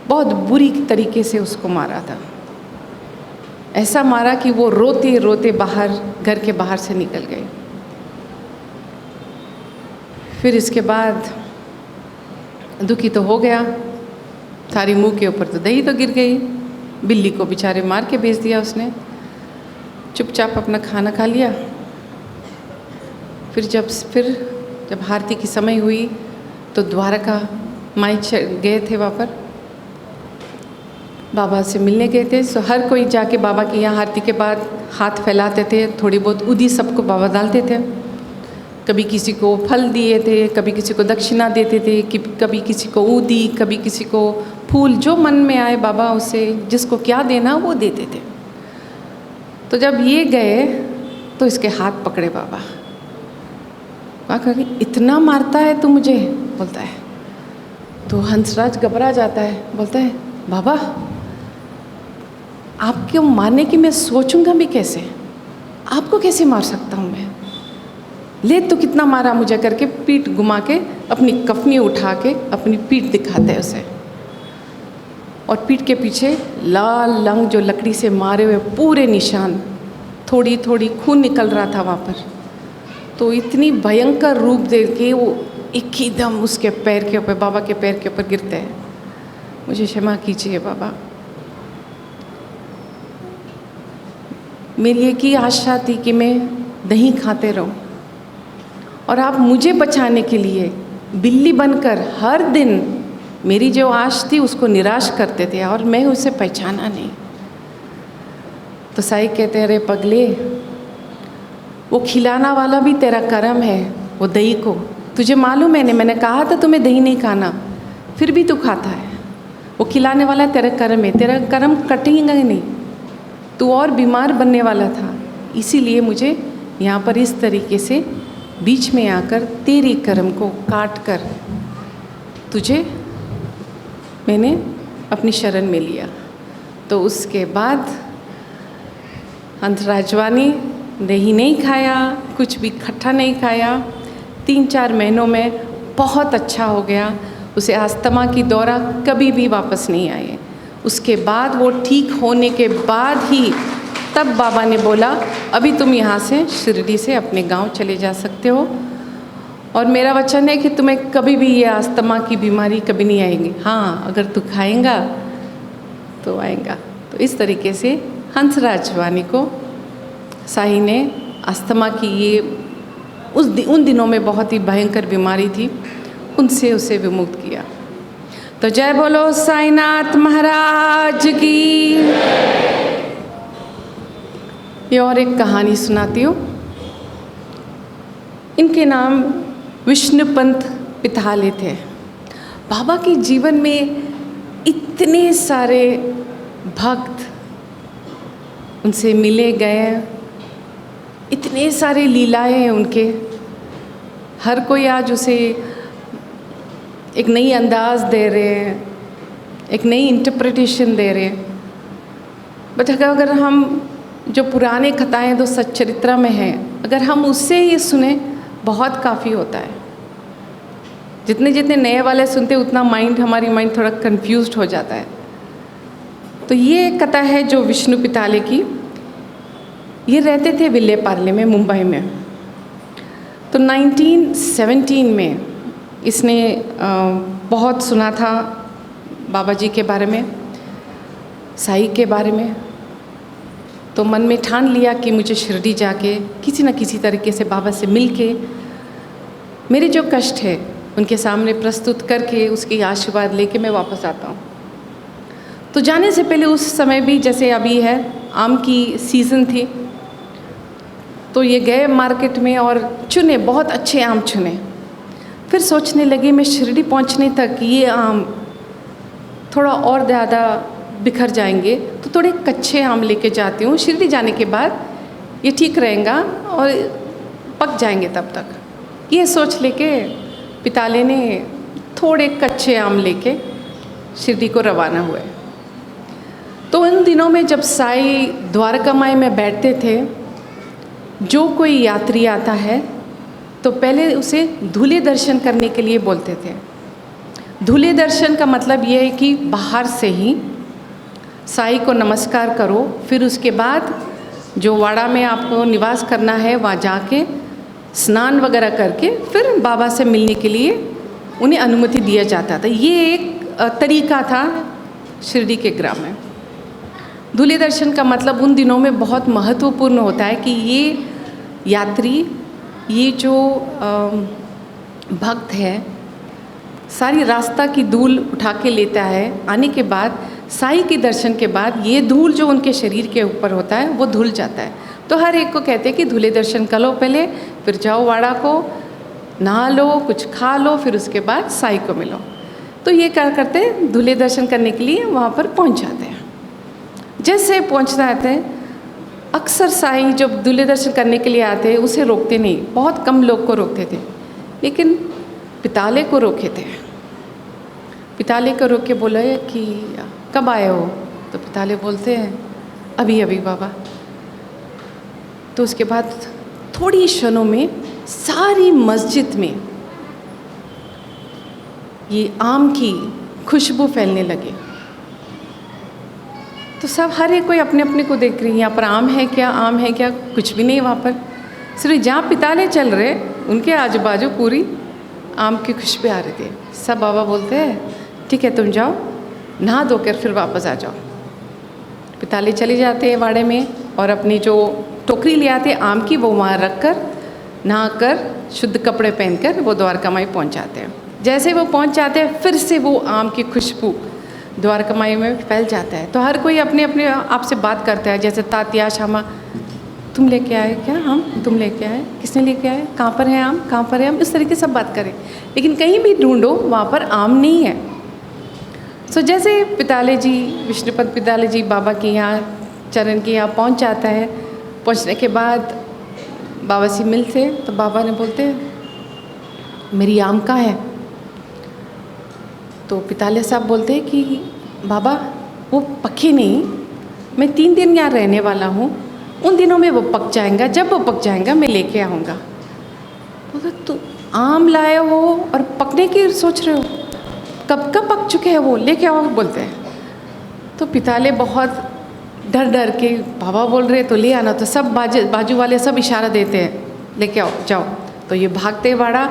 बहुत बुरी तरीके से उसको मारा था। ऐसा मारा कि वो रोते रोते बाहर घर के बाहर से निकल गए। फिर इसके बाद दुखी तो हो गया, सारी मुंह के ऊपर तो दही तो गिर गई, बिल्ली को बेचारे मार के भेज दिया उसने। चुपचाप अपना खाना खा लिया। फिर जब आरती की समय हुई तो द्वारका माई गए थे वहाँ पर, बाबा से मिलने गए थे। तो हर कोई जाके बाबा की यहाँ आरती के बाद हाथ फैलाते थे, थोड़ी बहुत उदी सबको बाबा डालते थे। कभी किसी को फल दिए थे, कभी किसी को दक्षिणा देते थे, कभी किसी को ऊदी, कभी किसी को फूल, जो मन में आए बाबा उसे जिसको क्या देना वो देते थे। तो जब ये गए तो इसके हाथ पकड़े बाबा मैं कहा इतना मारता है तू मुझे? बोलता है। तो हंसराज घबरा जाता है, बोलता है बाबा आपको मारने की मैं सोचूंगा भी कैसे, आपको कैसे मार सकता हूँ मैं? ले तो कितना मारा मुझे करके पीठ घुमा के अपनी कफनी उठा के अपनी पीठ दिखाते हैं उसे, और पीठ के पीछे लाल लंग जो लकड़ी से मारे हुए पूरे निशान, थोड़ी थोड़ी खून निकल रहा था वहाँ पर। तो इतनी भयंकर रूप देख के वो एक ही दम उसके पैर के ऊपर, बाबा के पैर के ऊपर गिरते हैं। मुझे क्षमा कीजिए बाबा, मेरी एक ही आशा थी कि मैं दही खाते रहूं, और आप मुझे बचाने के लिए बिल्ली बनकर हर दिन मेरी जो आश थी उसको निराश करते थे, और मैं उसे पहचाना नहीं। तो साईं कहते हैं, अरे पगले, वो खिलाना वाला भी तेरा कर्म है, वो दही को तुझे मालूम है, मैंने कहा था तुम्हें दही नहीं खाना, फिर भी तू खाता है। वो खिलाने वाला तेरा कर्म है, तेरा कर्म कटेगा ही नहीं, तू और बीमार बनने वाला था। इसीलिए मुझे यहाँ पर इस तरीके से बीच में आकर तेरी कर्म को काट कर तुझे मैंने अपनी शरण में लिया। तो उसके बाद हंसराजवानी दही नहीं खाया, कुछ भी खट्टा नहीं खाया। 3-4 महीनों में बहुत अच्छा हो गया। उसे अस्थमा की दौरा कभी भी वापस नहीं आए। उसके बाद वो ठीक होने के बाद ही तब बाबा ने बोला, अभी तुम यहाँ से शिरडी से अपने गांव चले जा सकते हो, और मेरा वचन है कि तुम्हें कभी भी ये अस्थमा की बीमारी कभी नहीं आएगी। हाँ, अगर तू खाएंगा तो आएगा। तो इस तरीके से हंसराजवानी को साईं ने अस्थमा की ये उन दिनों में बहुत ही भयंकर बीमारी थी, उनसे उसे विमुक्त किया। तो जय बोलो साईनाथ महाराज की। ये और एक कहानी सुनाती हूँ। इनके नाम विष्णुपंत पिताले थे। बाबा के जीवन में इतने सारे भक्त उनसे मिले गए, इतने सारे लीलाएं हैं उनके। हर कोई आज उसे एक नई अंदाज दे रहे हैं, एक नई इंटरप्रिटेशन दे रहे हैं। बट अगर हम जो पुराने कथाएं जो सच्चरित्रा में हैं, अगर हम उससे ही सुने बहुत काफ़ी होता है। जितने जितने नए वाले सुनते उतना हमारी माइंड थोड़ा कंफ्यूज्ड हो जाता है। तो ये कथा है जो विष्णु पिताले की। ये रहते थे विले पार्ले में, मुंबई में। तो 1917 में इसने बहुत सुना था बाबा जी के बारे में, साईं के बारे में। तो मन में ठान लिया कि मुझे शिरडी जाके किसी न किसी तरीके से बाबा से मिल के मेरे जो कष्ट है उनके सामने प्रस्तुत करके उसकी आशीर्वाद लेके मैं वापस आता हूँ। तो जाने से पहले उस समय भी जैसे अभी है, आम की सीज़न थी। तो ये गए मार्केट में और चुने, बहुत अच्छे आम चुने। फिर सोचने लगे मैं शिरडी पहुँचने तक ये आम थोड़ा और ज़्यादा बिखर जाएंगे, तो थोड़े कच्चे आम लेके जाती हूँ। शिरडी जाने के बाद ये ठीक रहेगा और पक जाएंगे तब तक। ये सोच लेके पिताले ने थोड़े कच्चे आम लेके शिरडी को रवाना हुए। तो उन दिनों में जब साईं द्वारकामाई में बैठते थे, जो कोई यात्री आता है तो पहले उसे धूले दर्शन करने के लिए बोलते थे। धूले दर्शन का मतलब ये है कि बाहर से ही साईं को नमस्कार करो, फिर उसके बाद जो वाड़ा में आपको निवास करना है वहाँ जाके स्नान वगैरह करके फिर बाबा से मिलने के लिए उन्हें अनुमति दिया जाता था। ये एक तरीका था शिरडी के ग्राम में। धूले दर्शन का मतलब उन दिनों में बहुत महत्वपूर्ण होता है कि ये यात्री, ये जो भक्त है, सारी रास्ता की धूल उठा के लेता है। आने के बाद साईं के दर्शन के बाद ये धूल जो उनके शरीर के ऊपर होता है वो धुल जाता है। तो हर एक को कहते हैं कि धूले दर्शन कर लो पहले, फिर जाओ वाड़ा को, नहा लो, कुछ खा लो, फिर उसके बाद साईं को मिलो। तो ये क्या करते हैं, धूले दर्शन करने के लिए वहाँ पर पहुँच जाते हैं। जैसे पहुँच जाते हैं, अक्सर साईं जब धूले दर्शन करने के लिए आते हैं उसे रोकते नहीं, बहुत कम लोग को रोकते थे। लेकिन पिताले को रोके थे। पिताले को रोक के बोला कि कब आए हो? तो पिताले बोलते हैं अभी अभी बाबा। तो उसके बाद थोड़ी क्षणों में सारी मस्जिद में ये आम की खुशबू फैलने लगी। तो सब हर एक कोई अपने अपने को देख रही है, यहाँ पर आम है क्या, आम है क्या? कुछ भी नहीं वहाँ पर। सिर्फ जहाँ पिताले चल रहे उनके आजू बाजू पूरी आम की खुशबू आ रही थी। सब बाबा बोलते हैं ठीक है तुम जाओ, नहा धोकर फिर वापस आ जाओ। पिताले चले जाते हैं वाड़े में और अपनी जो टोकरी ले आते आम की, वो वहाँ रख कर नहा कर शुद्ध कपड़े पहनकर वो द्वारका माई पहुँच जाते हैं। जैसे वो पहुँच जाते हैं फिर से वो आम की खुशबू द्वारका माई में फैल जाता है। तो हर कोई अपने अपने आप से बात करता है, जैसे तात्या श्यामा तुम लेके आए क्या आम, तुम लेके आए, किसने लेके आए, कहाँ पर है आम, कहाँ पर है आम, इस तरीके सब बात करें। लेकिन कहीं भी ढूंढो वहाँ पर आम नहीं है। सो जैसे पिताले जी, विष्णुपद पिताले जी बाबा के यहाँ चरण के यहाँ पहुँच जाता है। पहुँचने के बाद बाबा से मिलते तो बाबा ने बोलते मेरी आम कहाँ है? तो पिताले साहब बोलते हैं कि बाबा वो पके नहीं, मैं 3 दिन यहाँ रहने वाला हूँ, उन दिनों में वो पक जाएगा, जब वो पक जाएगा मैं लेके आऊँगा। बोलते तो आम लाए हो और पकने की सोच रहे हो, कब कब पक चुके हैं वो, लेके आओ बोलते हैं। तो पिताले बहुत डर डर के बाबा बोल रहे तो ले आना, तो सब बाजू वाले सब इशारा देते हैं लेके आओ जाओ। तो ये भागते वाड़ा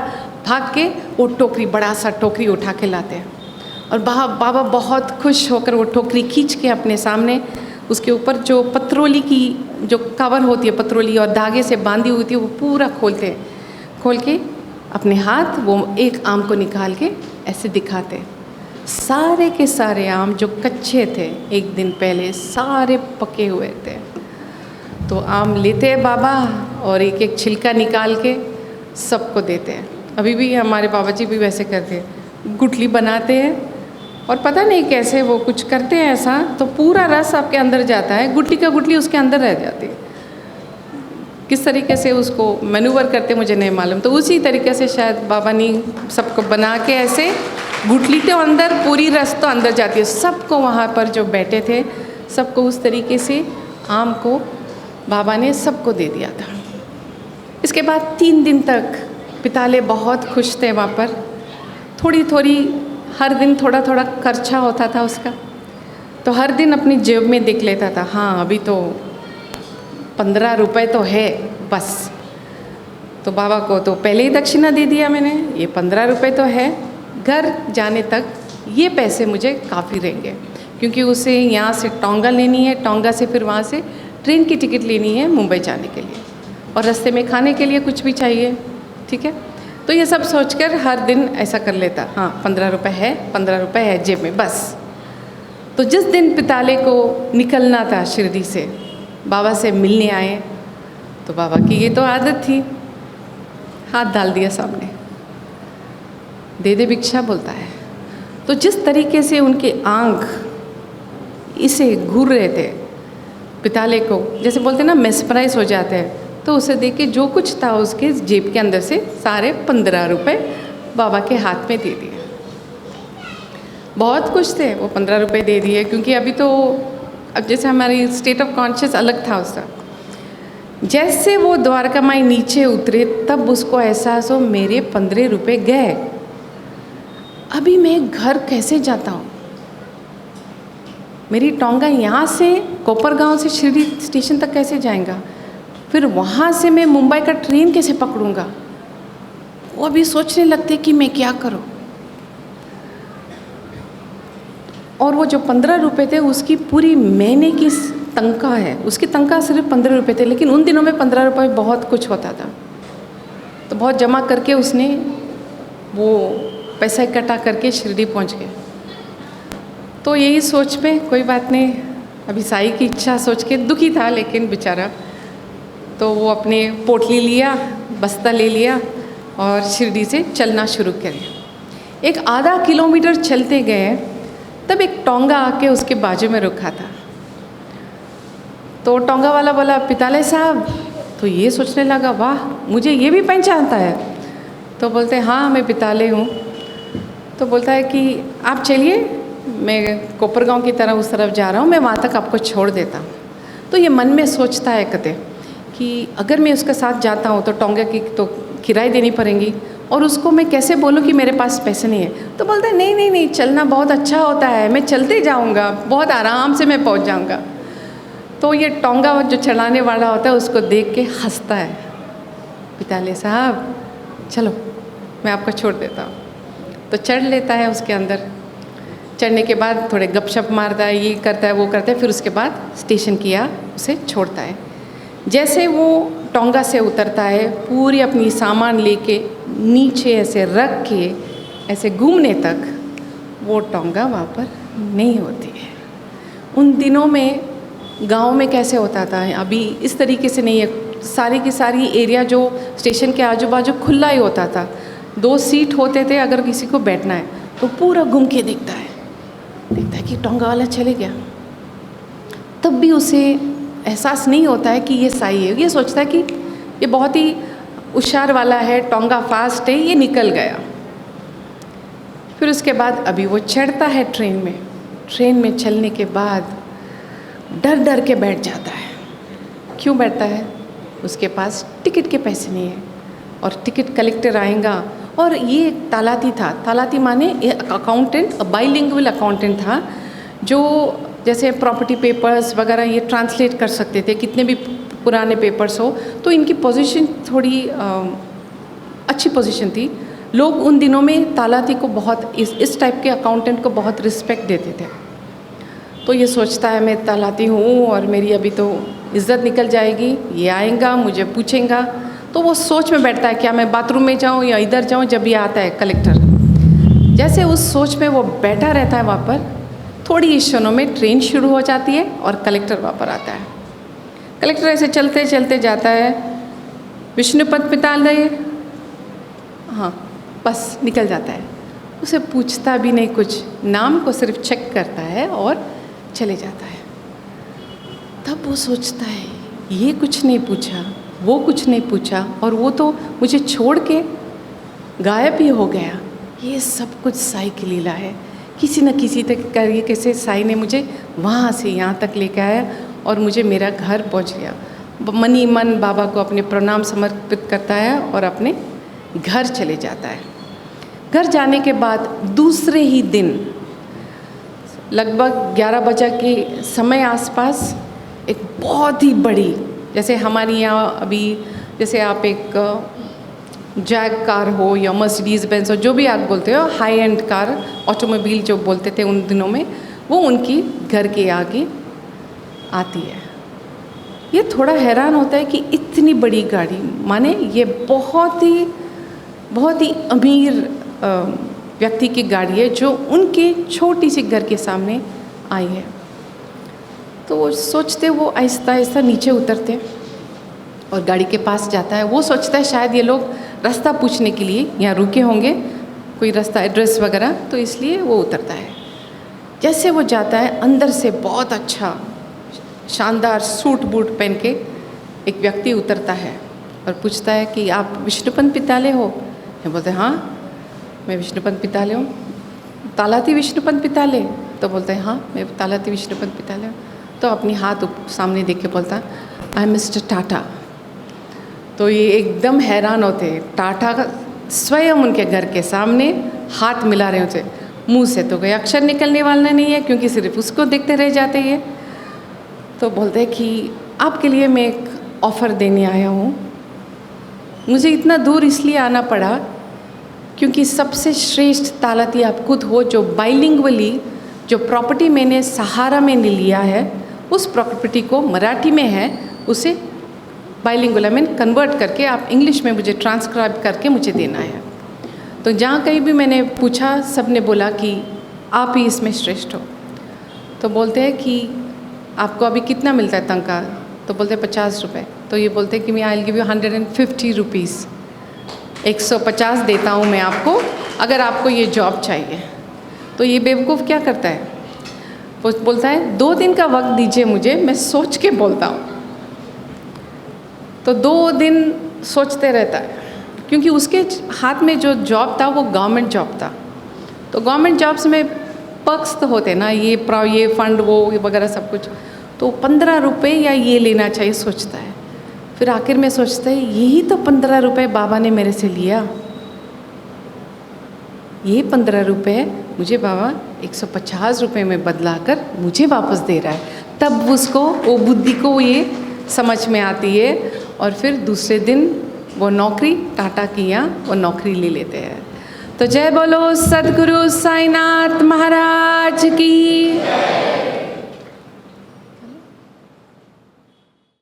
भाग के वो टोकरी, बड़ा सा टोकरी उठा के लाते हैं और बाबा बहुत खुश होकर वो टोकरी खींच के अपने सामने, उसके ऊपर जो पत्रोली की जो कवर होती है, पत्रोली और धागे से बांधी हुई थी, वो पूरा खोलते हैं। खोल के अपने हाथ वो एक आम को निकाल के ऐसे दिखाते हैं। सारे के सारे आम जो कच्चे थे एक दिन पहले सारे पके हुए थे। तो आम लेते हैं बाबा और एक एक छिलका निकाल के सबको देते हैं। अभी भी हमारे बाबा जी भी वैसे करते हैं, गुठली बनाते हैं और पता नहीं कैसे वो कुछ करते हैं ऐसा, तो पूरा रस आपके अंदर जाता है, गुठली का गुठली उसके अंदर रह जाती है। किस तरीके से उसको मैनूवर करते मुझे नहीं मालूम। तो उसी तरीके से शायद बाबा ने सबको बना के ऐसे गुठली के अंदर पूरी रस तो अंदर जाती है। सबको वहाँ पर जो बैठे थे सबको उस तरीके से आम को बाबा ने सबको दे दिया था। इसके बाद 3 दिन तक पिताले बहुत खुश थे वहाँ पर। थोड़ी थोड़ी हर दिन थोड़ा थोड़ा खर्चा होता था उसका, तो हर दिन अपनी जेब में देख लेता था, हाँ अभी तो 15 रुपये तो है बस। तो बाबा को तो पहले ही दक्षिणा दे दिया मैंने, ये 15 रुपये तो है, घर जाने तक ये पैसे मुझे काफ़ी रहेंगे, क्योंकि उसे यहाँ से टोंगा लेनी है, टोंगा से फिर वहाँ से ट्रेन की टिकट लेनी है मुंबई जाने के लिए, और रास्ते में खाने के लिए कुछ भी चाहिए। ठीक है, तो ये सब सोचकर हर दिन ऐसा कर लेता, हाँ 15 रुपये है, 15 रुपये है जेब में बस। तो जिस दिन पिताले को निकलना था शिरडी से, बाबा से मिलने आए, तो बाबा की ये तो आदत थी, हाथ डाल दिया सामने, दे दे भिक्षा बोलता है। तो जिस तरीके से उनके आँख इसे घूर रहे थे पिताले को, जैसे बोलते ना मेस्पराइज हो जाते हैं, तो उसे देख के जो कुछ था उसके जेब के अंदर से सारे 15 रुपये बाबा के हाथ में दे दिए। बहुत खुश थे, वो 15 रुपये दे दिए, क्योंकि अभी तो अब जैसे हमारी स्टेट ऑफ कॉन्शियस अलग था उसका। जैसे वो द्वारका माई नीचे उतरे तब उसको एहसास हो मेरे 15 रुपये गए, अभी मैं घर कैसे जाता हूँ, मेरी टोंगा यहाँ से कोपरगांव से शिरडी स्टेशन तक कैसे जाएगा, फिर वहाँ से मैं मुंबई का ट्रेन कैसे पकड़ूँगा। वो अभी सोचने लगते कि मैं क्या करूँ। और वो जो 15 रुपये थे उसकी पूरी महीने की तनख्वाह है, उसकी तनख्वाह सिर्फ 15 रुपये थे, लेकिन उन दिनों में 15 रुपये बहुत कुछ होता था। तो बहुत जमा करके उसने वो पैसा इकट्ठा करके शिरडी पहुंच गए। तो यही सोच पे कोई बात नहीं, अभी साई की इच्छा सोच के दुखी था, लेकिन बेचारा तो वो अपने पोटली लिया, बस्ता ले लिया और शिरडी से चलना शुरू करे। एक आधा किलोमीटर चलते गए तब एक टोंगा आके उसके बाजू में रुका था। तो टोंगा वाला बोला पिताले साहब, तो ये सोचने लगा वाह मुझे ये भी पहचानता है। तो बोलते हैं हाँ मैं पिताले हूँ। तो बोलता है कि आप चलिए, मैं कोपरगांव की तरफ उस तरफ जा रहा हूँ, मैं वहाँ तक आपको छोड़ देता हूँ। तो ये मन में सोचता है कते कि अगर मैं उसके साथ जाता हूँ तो टोंगे की तो किराए देनी पड़ेंगी, और उसको मैं कैसे बोलूँ कि मेरे पास पैसे नहीं है। तो बोलता है नहीं नहीं नहीं, चलना बहुत अच्छा होता है, मैं चलते जाऊँगा, बहुत आराम से मैं पहुँच जाऊँगा। तो ये टोंगा जो चढ़ाने वाला होता है उसको देख के हंसता है, पिताले साहब चलो मैं आपको छोड़ देता हूँ। तो चढ़ लेता है उसके अंदर। चढ़ने के बाद थोड़े गपशप मारता है, ये करता है वो करता है, फिर उसके बाद स्टेशन किया उसे छोड़ता है। जैसे वो टोंगा से उतरता है, पूरी अपनी सामान लेके नीचे ऐसे रख के ऐसे घूमने तक वो टोंगा वहाँ पर नहीं होती है। उन दिनों में गांव में कैसे होता था, अभी इस तरीके से नहीं है। सारी की सारी एरिया जो स्टेशन के आजू बाजू खुला ही होता था, 2 सीट होते थे, अगर किसी को बैठना है तो पूरा घूम के देखता है कि टोंगा वाला चले गया। तब भी उसे एहसास नहीं होता है कि ये सही है, ये सोचता है कि ये बहुत ही होशियार वाला है, टोंगा फास्ट है, ये निकल गया। फिर उसके बाद अभी वो चढ़ता है ट्रेन में चलने के बाद डर डर के बैठ जाता है। क्यों बैठता है? उसके पास टिकट के पैसे नहीं है, और टिकट कलेक्टर आएगा। और ये तालाती था, तालाती माने अकाउंटेंट, बाइलिंगुअल अकाउंटेंट था, जो जैसे प्रॉपर्टी पेपर्स वगैरह ये ट्रांसलेट कर सकते थे, कितने भी पुराने पेपर्स हो। तो इनकी पोजीशन थोड़ी अच्छी पोजीशन थी। लोग उन दिनों में तालाती को बहुत, इस टाइप के अकाउंटेंट को बहुत रिस्पेक्ट देते थे। तो ये सोचता है मैं तालाती हूँ और मेरी अभी तो इज़्ज़त निकल जाएगी, ये आएगा मुझे पूछेगा। तो वो सोच में बैठता है क्या मैं बाथरूम में जाऊँ या इधर जाऊँ, जब ये आता है कलेक्टर। जैसे उस सोच में वो बैठा रहता है वहाँ पर, थोड़ी ही क्षणों में ट्रेन शुरू हो जाती है और कलेक्टर वहाँ पर आता है। कलेक्टर ऐसे चलते चलते जाता है, विष्णुपद पितालय, हाँ बस निकल जाता है। उसे पूछता भी नहीं कुछ, नाम को सिर्फ चेक करता है और चले जाता है। तब वो सोचता है ये कुछ नहीं पूछा, वो कुछ नहीं पूछा, और वो तो मुझे छोड़ के गायब ही हो गया। ये सब कुछ साई की लीला है। किसी न किसी तरीके से साई ने मुझे वहाँ से यहाँ तक लेके आया और मुझे मेरा घर पहुँच गया। मन ही मन बाबा को अपने प्रणाम समर्पित करता है और अपने घर चले जाता है। घर जाने के बाद दूसरे ही दिन लगभग 11 बजे के समय आसपास एक बहुत ही बड़ी, जैसे हमारे यहाँ अभी जैसे आप एक जैग कार हो या मर्सिडीज़ बेंज हो, जो भी आप बोलते हो, हाई एंड कार, ऑटोमोबाइल जो बोलते थे उन दिनों में, वो उनकी घर के आगे आती है। ये थोड़ा हैरान होता है कि इतनी बड़ी गाड़ी, माने ये बहुत ही अमीर व्यक्ति की गाड़ी है जो उनके छोटी सी घर के सामने आई है। तो वो सोचते, वो आहिस्ता आहिस्ता नीचे उतरते और गाड़ी के पास जाता है। वो सोचता है शायद ये लोग रास्ता पूछने के लिए यहाँ रुके होंगे, कोई रास्ता एड्रेस वगैरह, तो इसलिए वो उतरता है। जैसे वो जाता है, अंदर से बहुत अच्छा शानदार सूट बूट पहन के एक व्यक्ति उतरता है और पूछता है कि आप विष्णुपंत पिताले हो? मैं बोलते हैं हाँ मैं विष्णुपंत पिताले हूँ। तालाती विष्णुपंत पिताले? तो बोलते हैं हाँ मैं तालाती विष्णुपंत पिताले हूँ। तो अपनी हाथ सामने देख के बोलता आई एम मिस्टर टाटा। तो ये एकदम हैरान होते, टाटा का स्वयं उनके घर के सामने हाथ मिला रहे होते। मुंह से तो कोई अक्षर निकलने वाला नहीं है क्योंकि सिर्फ उसको देखते रह जाते हैं। तो बोलते हैं कि आपके लिए मैं एक ऑफ़र देने आया हूँ। मुझे इतना दूर इसलिए आना पड़ा क्योंकि सबसे श्रेष्ठ तालाती आप खुद हो, जो बाइलिंगुअली जो प्रॉपर्टी मैंने सहारा में लिया है, उस प्रॉपर्टी को मराठी में है, उसे बाइलिंगुअल में कन्वर्ट करके आप इंग्लिश में मुझे ट्रांसक्राइब करके मुझे देना है। तो जहाँ कहीं भी मैंने पूछा, सब ने बोला कि आप ही इसमें श्रेष्ठ हो। तो बोलते हैं कि आपको अभी कितना मिलता है तनख्वाह? तो बोलते हैं 50 रुपये। तो ये बोलते हैं कि मैं I will give you 150 rupees, 150 देता हूँ मैं आपको अगर आपको ये जॉब चाहिए। तो ये बेवकूफ़ क्या करता है, वो बोलता है 2 दिन का वक्त दीजिए मुझे, मैं सोच के बोलता हूँ। तो 2 दिन सोचते रहता है क्योंकि उसके हाथ में जो जॉब था वो गवर्नमेंट जॉब था। तो गवर्नमेंट जॉब्स में पर्क्स तो होते ना, ये फंड वो वगैरह सब कुछ, तो 15 रुपये या ये लेना चाहिए सोचता है। फिर आखिर में सोचता है यही तो 15 रुपये बाबा ने मेरे से लिया, ये 15 रुपये मुझे बाबा 150 रुपये में बदला कर मुझे वापस दे रहा है। तब उसको वो बुद्धि को ये समझ में आती है और फिर दूसरे दिन वो नौकरी टाटा की यहाँ वो नौकरी ले लेते हैं। तो जय बोलो सद्गुरु साईनाथ महाराज की।